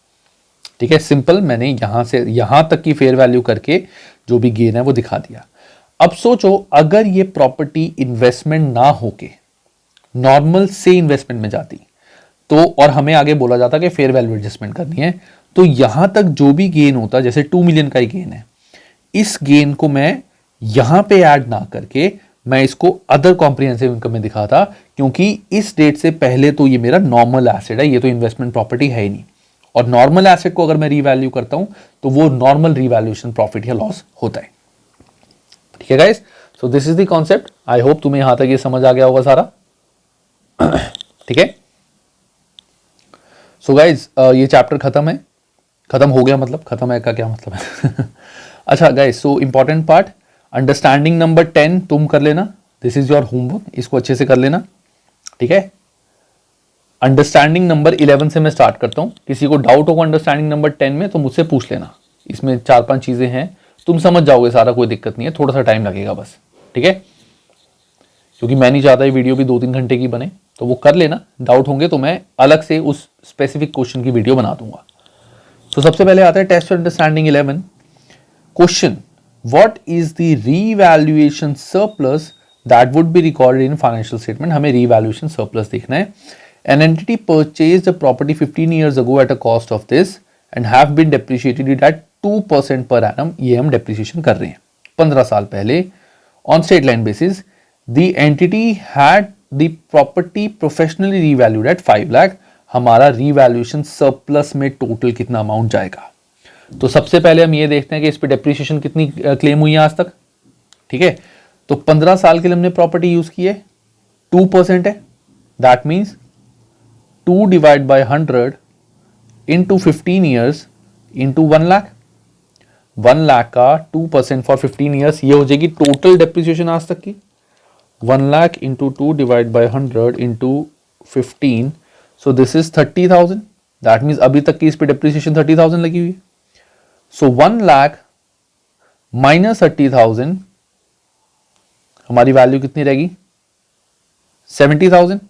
ठीक है, सिंपल, मैंने यहां से यहां तक की फेयर वैल्यू करके जो भी गेन है वो दिखा दिया। अब सोचो अगर ये प्रॉपर्टी इन्वेस्टमेंट ना होके नॉर्मल से इन्वेस्टमेंट में जाती तो, और हमें आगे बोला जाता कि फेयर वैल्यू एडजस्टमेंट करनी है, तो यहां तक जो भी गेन होता, जैसे 2 मिलियन का ही गेन है, इस गेन को मैं यहां पे ऐड ना करके मैं इसको अदर कॉम्प्रिहेंसिव इनकम में दिखाता, क्योंकि इस डेट से पहले तो ये मेरा नॉर्मल एसेट है, ये तो इन्वेस्टमेंट प्रॉपर्टी है ही नहीं, और नॉर्मल एसेट को अगर मैं रीवैल्यू करता हूं तो वो नॉर्मल रीवैल्यूएशन प्रॉफिट या लॉस होता है। ठीक है guys, so this is the concept. I hope तुम्हें यहां तक ये समझ आ गया होगा सारा। ठीक है, सो गाइस ये चैप्टर खत्म है, खत्म हो गया, मतलब खत्म है का क्या मतलब है अच्छा guys, so important part, understanding number 10 तुम कर लेना, दिस इज योर होमवर्क, इसको अच्छे से कर लेना। ठीक है, अंडरस्टैंडिंग नंबर 11 से मैं स्टार्ट करता हूं। किसी को डाउट होगा अंडरस्टैंडिंग नंबर 10 में तो मुझसे पूछ लेना, इसमें 4-5 चीजें हैं, तुम समझ जाओगे सारा, कोई दिक्कत नहीं है, थोड़ा सा टाइम लगेगा बस। ठीक है, क्योंकि मैं नहीं चाहता ये वीडियो भी 2-3 घंटे की बने, तो वो कर लेना, डाउट होंगे तो मैं अलग से उस स्पेसिफिक क्वेश्चन की वीडियो बना दूंगा। तो सबसे पहले आता है test understanding 11। Question, what is the revaluation surplus that would be recorded in financial statement. हमें रीवैल्यूएशन सरप्लस देखना है। An entity purchased the property 15 years ago at a cost of this and have been depreciated it at 2% per annum। ये हम depreciation कर रहे हैं 15 साल पहले on straight line basis. The entity had the property professionally revalued at 5 lakh. हमारा revaluation surplus में total कितना अमाउंट जाएगा। तो सबसे पहले हम ये देखते हैं कि इस पे डेप्रिसिएशन कितनी क्लेम हुई है आज तक। ठीक है, तो 15 साल के लिए हमने प्रॉपर्टी यूज की है, 2% है, that means 2 divide by 100 into 15 years into 1 lakh. 1 lakh का 2% फॉर 15 years, ये हो जाएगी टोटल डेप्रिसिएशन आज तक की। 1 lakh into 2 divide by 100 into 15, so this is 30,000। That means अभी तक की इस पे डेप्रिसिएशन 30,000 लगी हुई है। सो 1 लाख माइनस 30,000, हमारी वैल्यू कितनी रहेगी 70,000।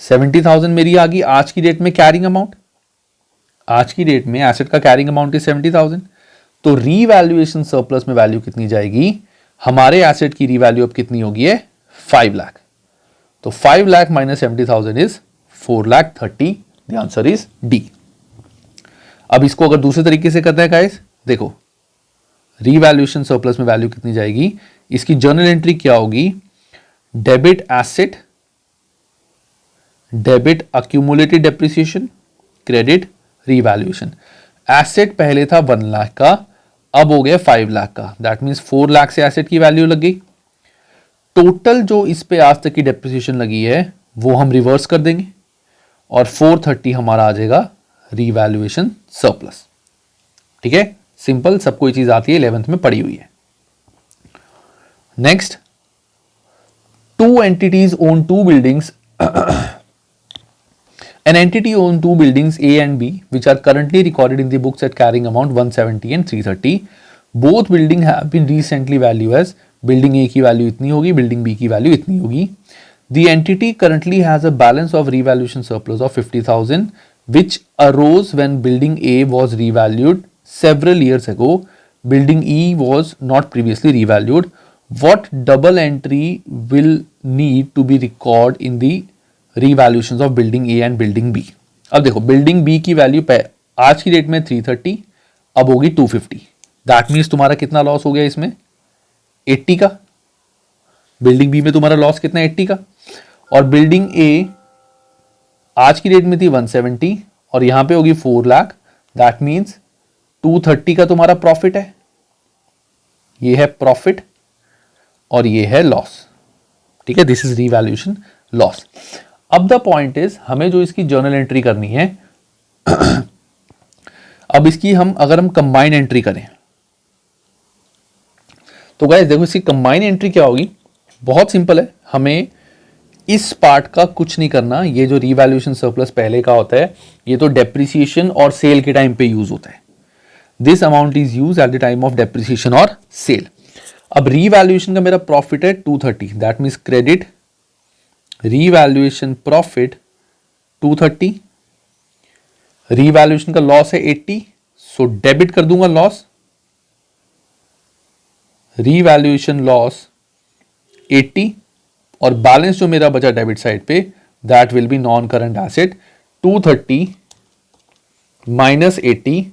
70,000 मेरी आ गई आज की डेट में कैरिंग अमाउंट। आज की डेट में एसेट का कैरिंग अमाउंट है 70,000। तो रीवैल्यूएशन सरप्लस में वैल्यू कितनी जाएगी, हमारे एसेट की रीवैल्यू अब कितनी होगी है 5 लाख। तो 5 lakh minus 70,000 is 4,30,000. The answer is D. अब इसको अगर दूसरे तरीके से करना है गाइस, देखो रीवैल्यूएशन सरप्लस में वैल्यू कितनी जाएगी, इसकी जर्नल एंट्री क्या होगी, debit asset, debit accumulated depreciation, credit revaluation. Asset पहले था 1 लाख का, अब हो गया 5 लाख का. दैट मीन्स 4 लाख से एसेट की वैल्यू लग गई. टोटल जो इस पे आज तक की डेप्रिसिएशन लगी है वो हम रिवर्स कर देंगे और 430 हमारा आ जाएगा रीवैल्यूएशन सरप्लस. ठीक है, सिंपल, सबको ये चीज आती है, 11th में पढ़ी हुई है. Next, 2 entities own 2 buildings. An entity owns 2 buildings A and B, which are currently recorded in the books at carrying amount 170 and 330. Both buildings have been recently valued as building A की value इतनी होगी, building B की value इतनी होगी. The entity currently has a balance of revaluation surplus of 50,000, which arose when building A was revalued several years ago. Building E was not previously revalued. What double entry will need to be recorded in the revaluations of building A and building B? अब देखो, building B की value आज की date में 330, अब होगी 250. That means तुम्हारा कितना लॉस हो गया इसमें, 80 का. बिल्डिंग बी में तुम्हारा लॉस कितना है, 80 का. और बिल्डिंग ए आज की डेट में थी 170 और यहां पे होगी 4 लाख. दैट मीन्स 230 का तुम्हारा प्रॉफिट है, ये है प्रॉफिट और ये है लॉस. ठीक है, दिस इज रीवैल्यूएशन लॉस. अब द पॉइंट इज, हमें जो इसकी जर्नल एंट्री करनी है अब इसकी अगर हम कंबाइन एंट्री करें तो गाइस देखो, इसकी कंबाइन एंट्री क्या होगी, बहुत सिंपल है. हमें इस पार्ट का कुछ नहीं करना. ये जो रीवैल्यूएशन सरप्लस पहले का होता है, ये तो डेप्रिसिएशन और सेल के टाइम पे यूज होता है. This amount is use at the time of depreciation और सेल. अब रीवैल्यूएशन का मेरा प्रॉफिट है 230, that means credit revaluation profit 230. Revaluation का लॉस है 80, सो डेबिट कर दूंगा लॉस. रीवैल्यूएशन लॉस 80 और बैलेंस जो मेरा बचा डेबिट साइड पे, that will be non current asset 230 minus 80,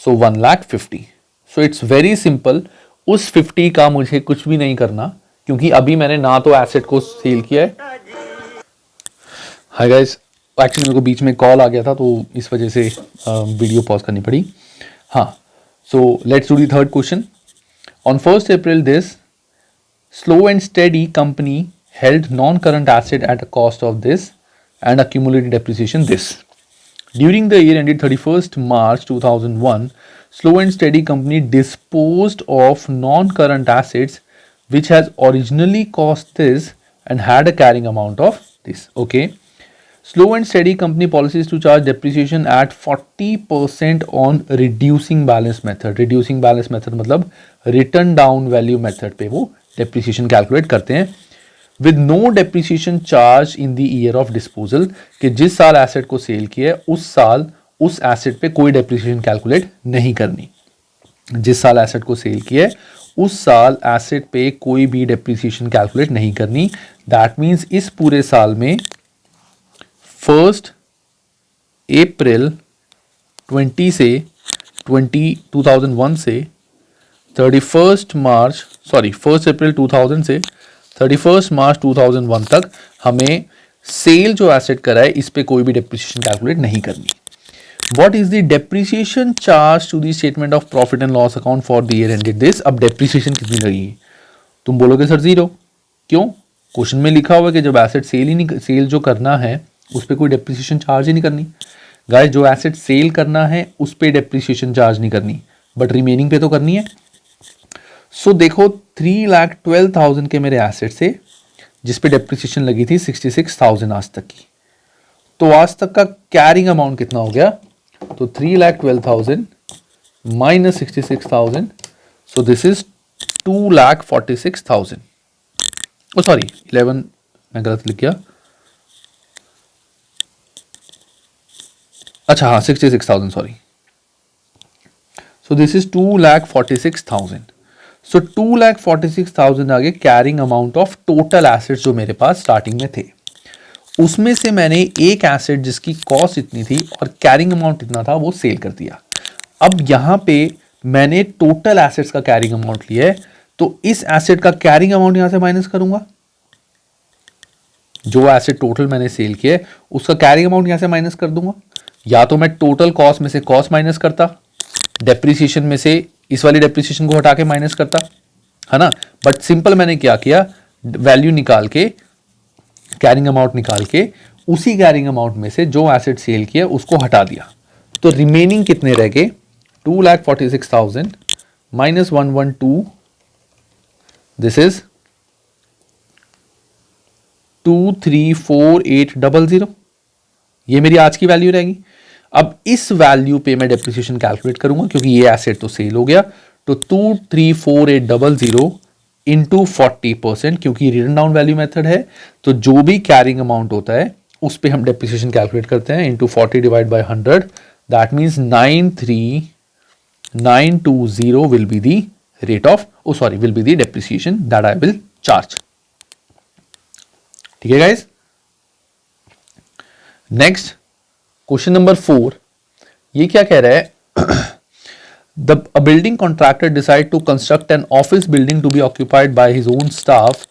so 1,50,000. So it's very simple. उस 50 का मुझे कुछ भी नहीं करना क्योंकि अभी मैंने ना तो एसेट को सेल किया है. हाय गाइस, एक्चुअली मेरे को बीच में कॉल आ गया था तो इस वजह से वीडियो पॉज करनी पड़ी. हाँ, so let's do the third question. On 1st April, this slow and steady company held non-current asset at a cost of this and accumulated depreciation this. During the year ended 31st March 2001, slow and steady company disposed of non-current assets which has originally cost this and had a carrying amount of this. Okay. Slow and steady company policies to charge depreciation at 40% on reducing balance method. Reducing balance method मतलब written down value method पे वो depreciation calculate करते हैं. With no depreciation charge in the year of disposal, कि जिस साल asset को cell किया है उस साल उस एसेट पे कोई डेप्रिसिएशन कैलकुलेट नहीं करनी. जिस साल एसेट को सेल किया है उस साल एसेट पे कोई भी डेप्रिसिएशन कैलकुलेट नहीं करनी. दैट मीन्स इस पूरे साल में 1 अप्रैल 2001 से 1 अप्रैल 2000 से 31 मार्च 2001 तक हमें सेल जो एसेट करा है इस पे कोई भी डेप्रिसिएशन कैलकुलेट नहीं करनी. What is the depreciation charge to the statement of profit and loss account for the year ended this. अब डेप्रिसिएशन कितनी लगेगी, तुम बोलोगे सर 0. क्यों? क्वेश्चन में लिखा हुआ है कि जब एसेट सेल जो करना है उस पर कोई डेप्रिसिएशन चार्ज ही नहीं करनी. गाइस, जो एसेट सेल करना है उस पर डेप्रिसिएशन चार्ज नहीं करनी, बट रिमेनिंग पे तो करनी है. सो देखो, 3,12,000 के मेरे एसेट से जिस पे डेप्रिसिएशन लगी थी 66,000 आज तक की, तो आज तक का कैरिंग अमाउंट कितना हो गया, तो 3,12,000 minus 66,000, so this is 2,46,000. Oh sorry 11, मैं गलत लिख गया. अच्छा हाँ, 66,000 sorry. So this is 2,46,000. So 2,46,000 आ गए carrying amount of total assets जो मेरे पास स्टार्टिंग में थे। उसमें से मैंने एक एसेट जिसकी कॉस्ट इतनी थी और कैरिंग अमाउंट इतना था वो सेल कर दिया। अब यहां पे मैंने टोटल एसेट्स का कैरिंग अमाउंट लिया है, तो इस एसेट का कैरिंग अमाउंट यहां से माइनस करूंगा। जो एसेट टोटल मैंने सेल किया है उसका कैरिंग अमाउंट यहां से माइनस कर दूंगा। या तो मैं टोटल कॉस्ट में से कॉस्ट माइनस करता, डेप्रिसिएशन में से इस वाली डेप्रिसिएशन को हटा के माइनस करता, है ना। बट सिंपल मैंने क्या किया, वैल्यू निकाल के, कैरिंग अमाउंट निकाल के, उसी कैरिंग अमाउंट में से जो एसेट सेल किया उसको हटा दिया। तो रिमेनिंग कितने रह गए, 2,46,000 माइनस 112, दिस इज 234,800। ये मेरी आज की वैल्यू रहेगी। अब इस वैल्यू पे मैं डेप्रिसिएशन कैलकुलेट करूंगा क्योंकि ये एसेट तो सेल हो गया। तो 234,800 इंटू 40%, क्योंकि रिटन डाउन वैल्यू मेथड है तो जो भी कैरिंग अमाउंट होता है उस पे हम डेप्रिसिएशन कैलकुलेट करते हैं, into 40 divide by 100, that means 93,920 will be the rate of, will be the depreciation that I will charge. ठीक है गाइस। नेक्स्ट क्वेश्चन नंबर 4, ये क्या कह रहा है, a building contractor decide to construct an office building to be occupied by his own staff.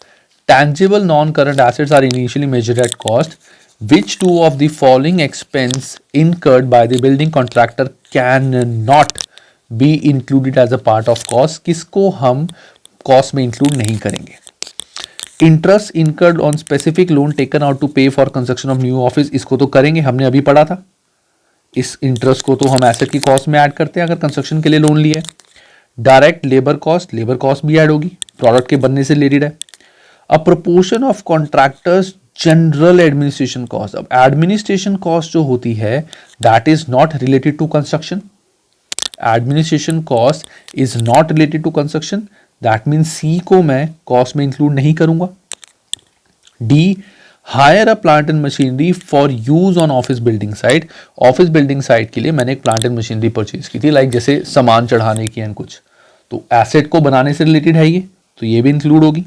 Tangible non-current assets are initially measured at cost. Which two of the following expense incurred by the building contractor cannot be included as a part of cost? किसको हम cost में include नहीं करेंगे? Interest incurred on specific loan taken out to pay for construction of new office, इसको तो करेंगे, हमने अभी पढ़ा था। इस इंटरेस्ट को तो हम एसेट की कॉस्ट में ऐड करते हैं अगर कंस्ट्रक्शन के लिए लोन लिया है। डायरेक्ट लेबर कॉस्ट भी ऐड होगी, प्रोडक्ट के बनने से रिलेटेड है। A proportion of contractors general administration cost, अब एडमिनिस्ट्रेशन कॉस्ट जो होती है that is not related to construction. Administration cost is not related to construction, that means C को मैं कॉस्ट में इंक्लूड नहीं करूंगा। D, hire a plant and machinery for use on office building site, office building site के लिए मैंने एक plant and machinery purchase की थी, लाइक जैसे सामान चढ़ाने की एंड कुछ, तो एसेट को बनाने से रिलेटेड है ये, तो ये भी इंक्लूड होगी।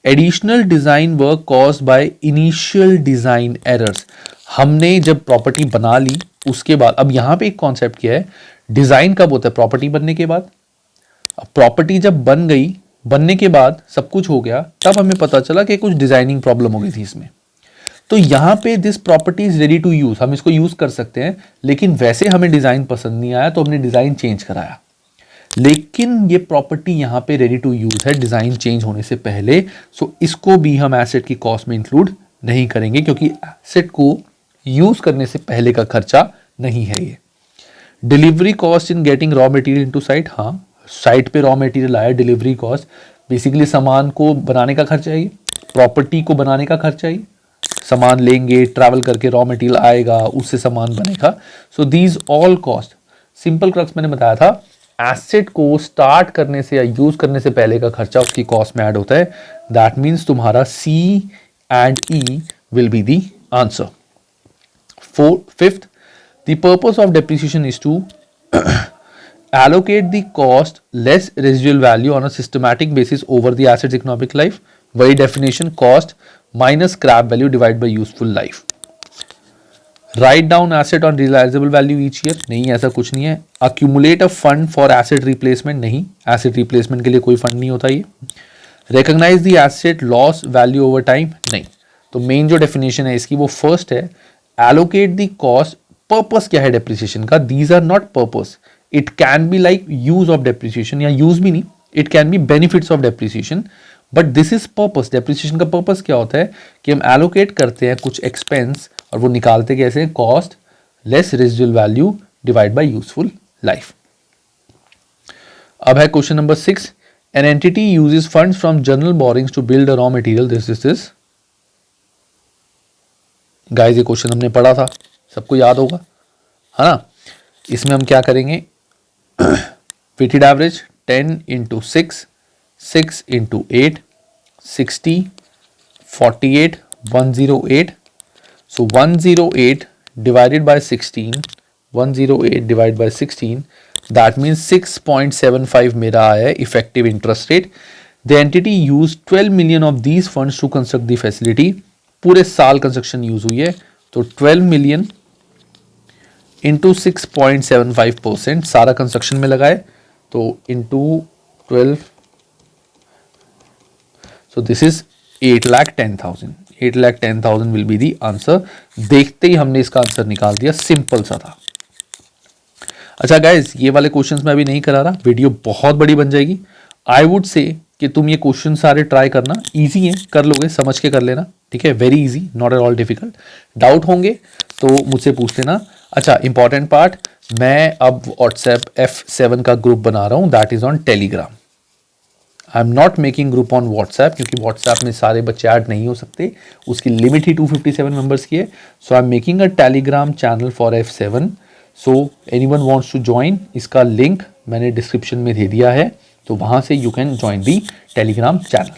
Additional design work caused by initial design errors, हमने जब प्रॉपर्टी बना ली उसके बाद, अब यहां पे एक कॉन्सेप्ट क्या है, डिजाइन कब होता है, प्रॉपर्टी बनने के बाद। अब प्रॉपर्टी जब बन गई, बनने के बाद सब कुछ हो गया, तब हमें पता चला कि कुछ डिजाइनिंग प्रॉब्लम हो गई थी इसमें। तो यहां पे this property is ready to use, हम इसको यूज कर सकते हैं, लेकिन वैसे हमें डिजाइन पसंद नहीं आया तो हमने डिजाइन चेंज कराया। लेकिन ये प्रॉपर्टी यहां पे रेडी टू यूज है डिजाइन चेंज होने से पहले, सो इसको भी हम एसेट की कॉस्ट में इंक्लूड नहीं करेंगे क्योंकि एसेट को यूज करने से पहले का खर्चा नहीं है ये। Delivery cost in getting raw material into site, हाँ साइट पे रॉ मटेरियल आया, डिलीवरी कॉस्ट बेसिकली सामान को बनाने का खर्चा है, प्रॉपर्टी को बनाने का खर्चा है, सामान लेंगे, ट्रैवल करके रॉ मटेरियल आएगा, उससे सामान बनेगा। So these all cost, simple crux मैंने बताया था, एसेट को स्टार्ट करने से या यूज करने से पहले का खर्चा उसकी कॉस्ट में ऐड होता है। दैट मीन्स तुम्हारा C and E will be the answer. Fifth, the purpose of depreciation is to allocate the cost less residual value on a systematic basis over the asset's economic life. वही definition, cost minus scrap value divided by useful life. Write down asset on realizable value each year, नहीं ऐसा कुछ नहीं है। Accumulate a fund for asset replacement, नहीं, asset replacement के लिए कोई फंड नहीं होता ये। Recognize the asset loss value over time, नहीं। तो मेन जो डेफिनेशन है इसकी वो फर्स्ट है। Allocate the cost, पर्पस क्या है डेप्रिसिएशन का, these are not purpose. It can be like use of depreciation, या use भी नहीं, it can be benefits of depreciation, but this is purpose. depreciation का पर्पस क्या होता है कि हम allocate करते हैं कुछ expense और वो निकालते कैसे, cost less residual value divide by useful life. अब है question number 6, an entity uses funds from general borrowings to build a raw material, this guys, ये क्वेश्चन हमने पढ़ा था, सबको याद होगा, है ना। इसमें हम क्या करेंगे, weighted average 10 into 6, 6 into 8, 60, 48, 108. So 108 divided by 16, 108 divided by 16, that means 6.75 मेरा आया है effective interest rate. The entity use 12 million of these funds to construct the facility. पूरे साल कंस्ट्रक्शन यूज हुई है, तो 12 मिलियन इंटू 6.75% सारा कंस्ट्रक्शन में लगाए, तो into 12, so this is 8,10,000। 8,10,000 will be the answer. देखते ही हमने इसका आंसर निकाल दिया, सिंपल सा था। अच्छा गाइज, ये वाले क्वेश्चंस मैं अभी नहीं करा रहा, वीडियो बहुत बड़ी बन जाएगी। आई वुड से कि तुम ये क्वेश्चन सारे ट्राई करना, इजी है, कर लोगे, समझ के कर लेना, ठीक है, very easy, not at all difficult. Doubt होंगे तो मुझसे पूछ लेना। अच्छा, इंपॉर्टेंट पार्ट, मैं अब व्हाट्सएप F7 का ग्रुप बना रहा हूं, that is on Telegram. I am not making group on WhatsApp, क्योंकि व्हाट्सएप में सारे बच्चे ऐड नहीं हो सकते, उसकी लिमिट ही 257 मेंबर्स की है। So I am making a Telegram channel for F7। So anyone wants to join, इसका लिंक मैंने डिस्क्रिप्शन में दे दिया है, तो वहां से you can join the Telegram channel,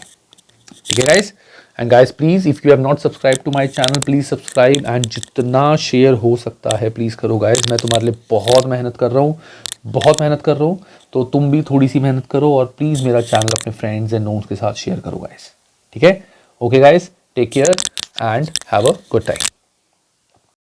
ठीक है guys. And guys please, if you have not subscribe to my channel, please subscribe, and जितना शेयर हो सकता है प्लीज करो गाइस। मैं तुम्हारे लिए बहुत मेहनत कर रहा हूँ, बहुत मेहनत कर रहा हूँ, तो तुम भी थोड़ी सी मेहनत करो और प्लीज मेरा चैनल अपने फ्रेंड्स एंड नोन्स के साथ शेयर करो गाइस, ठीक है। Okay guys, take care and have a good time.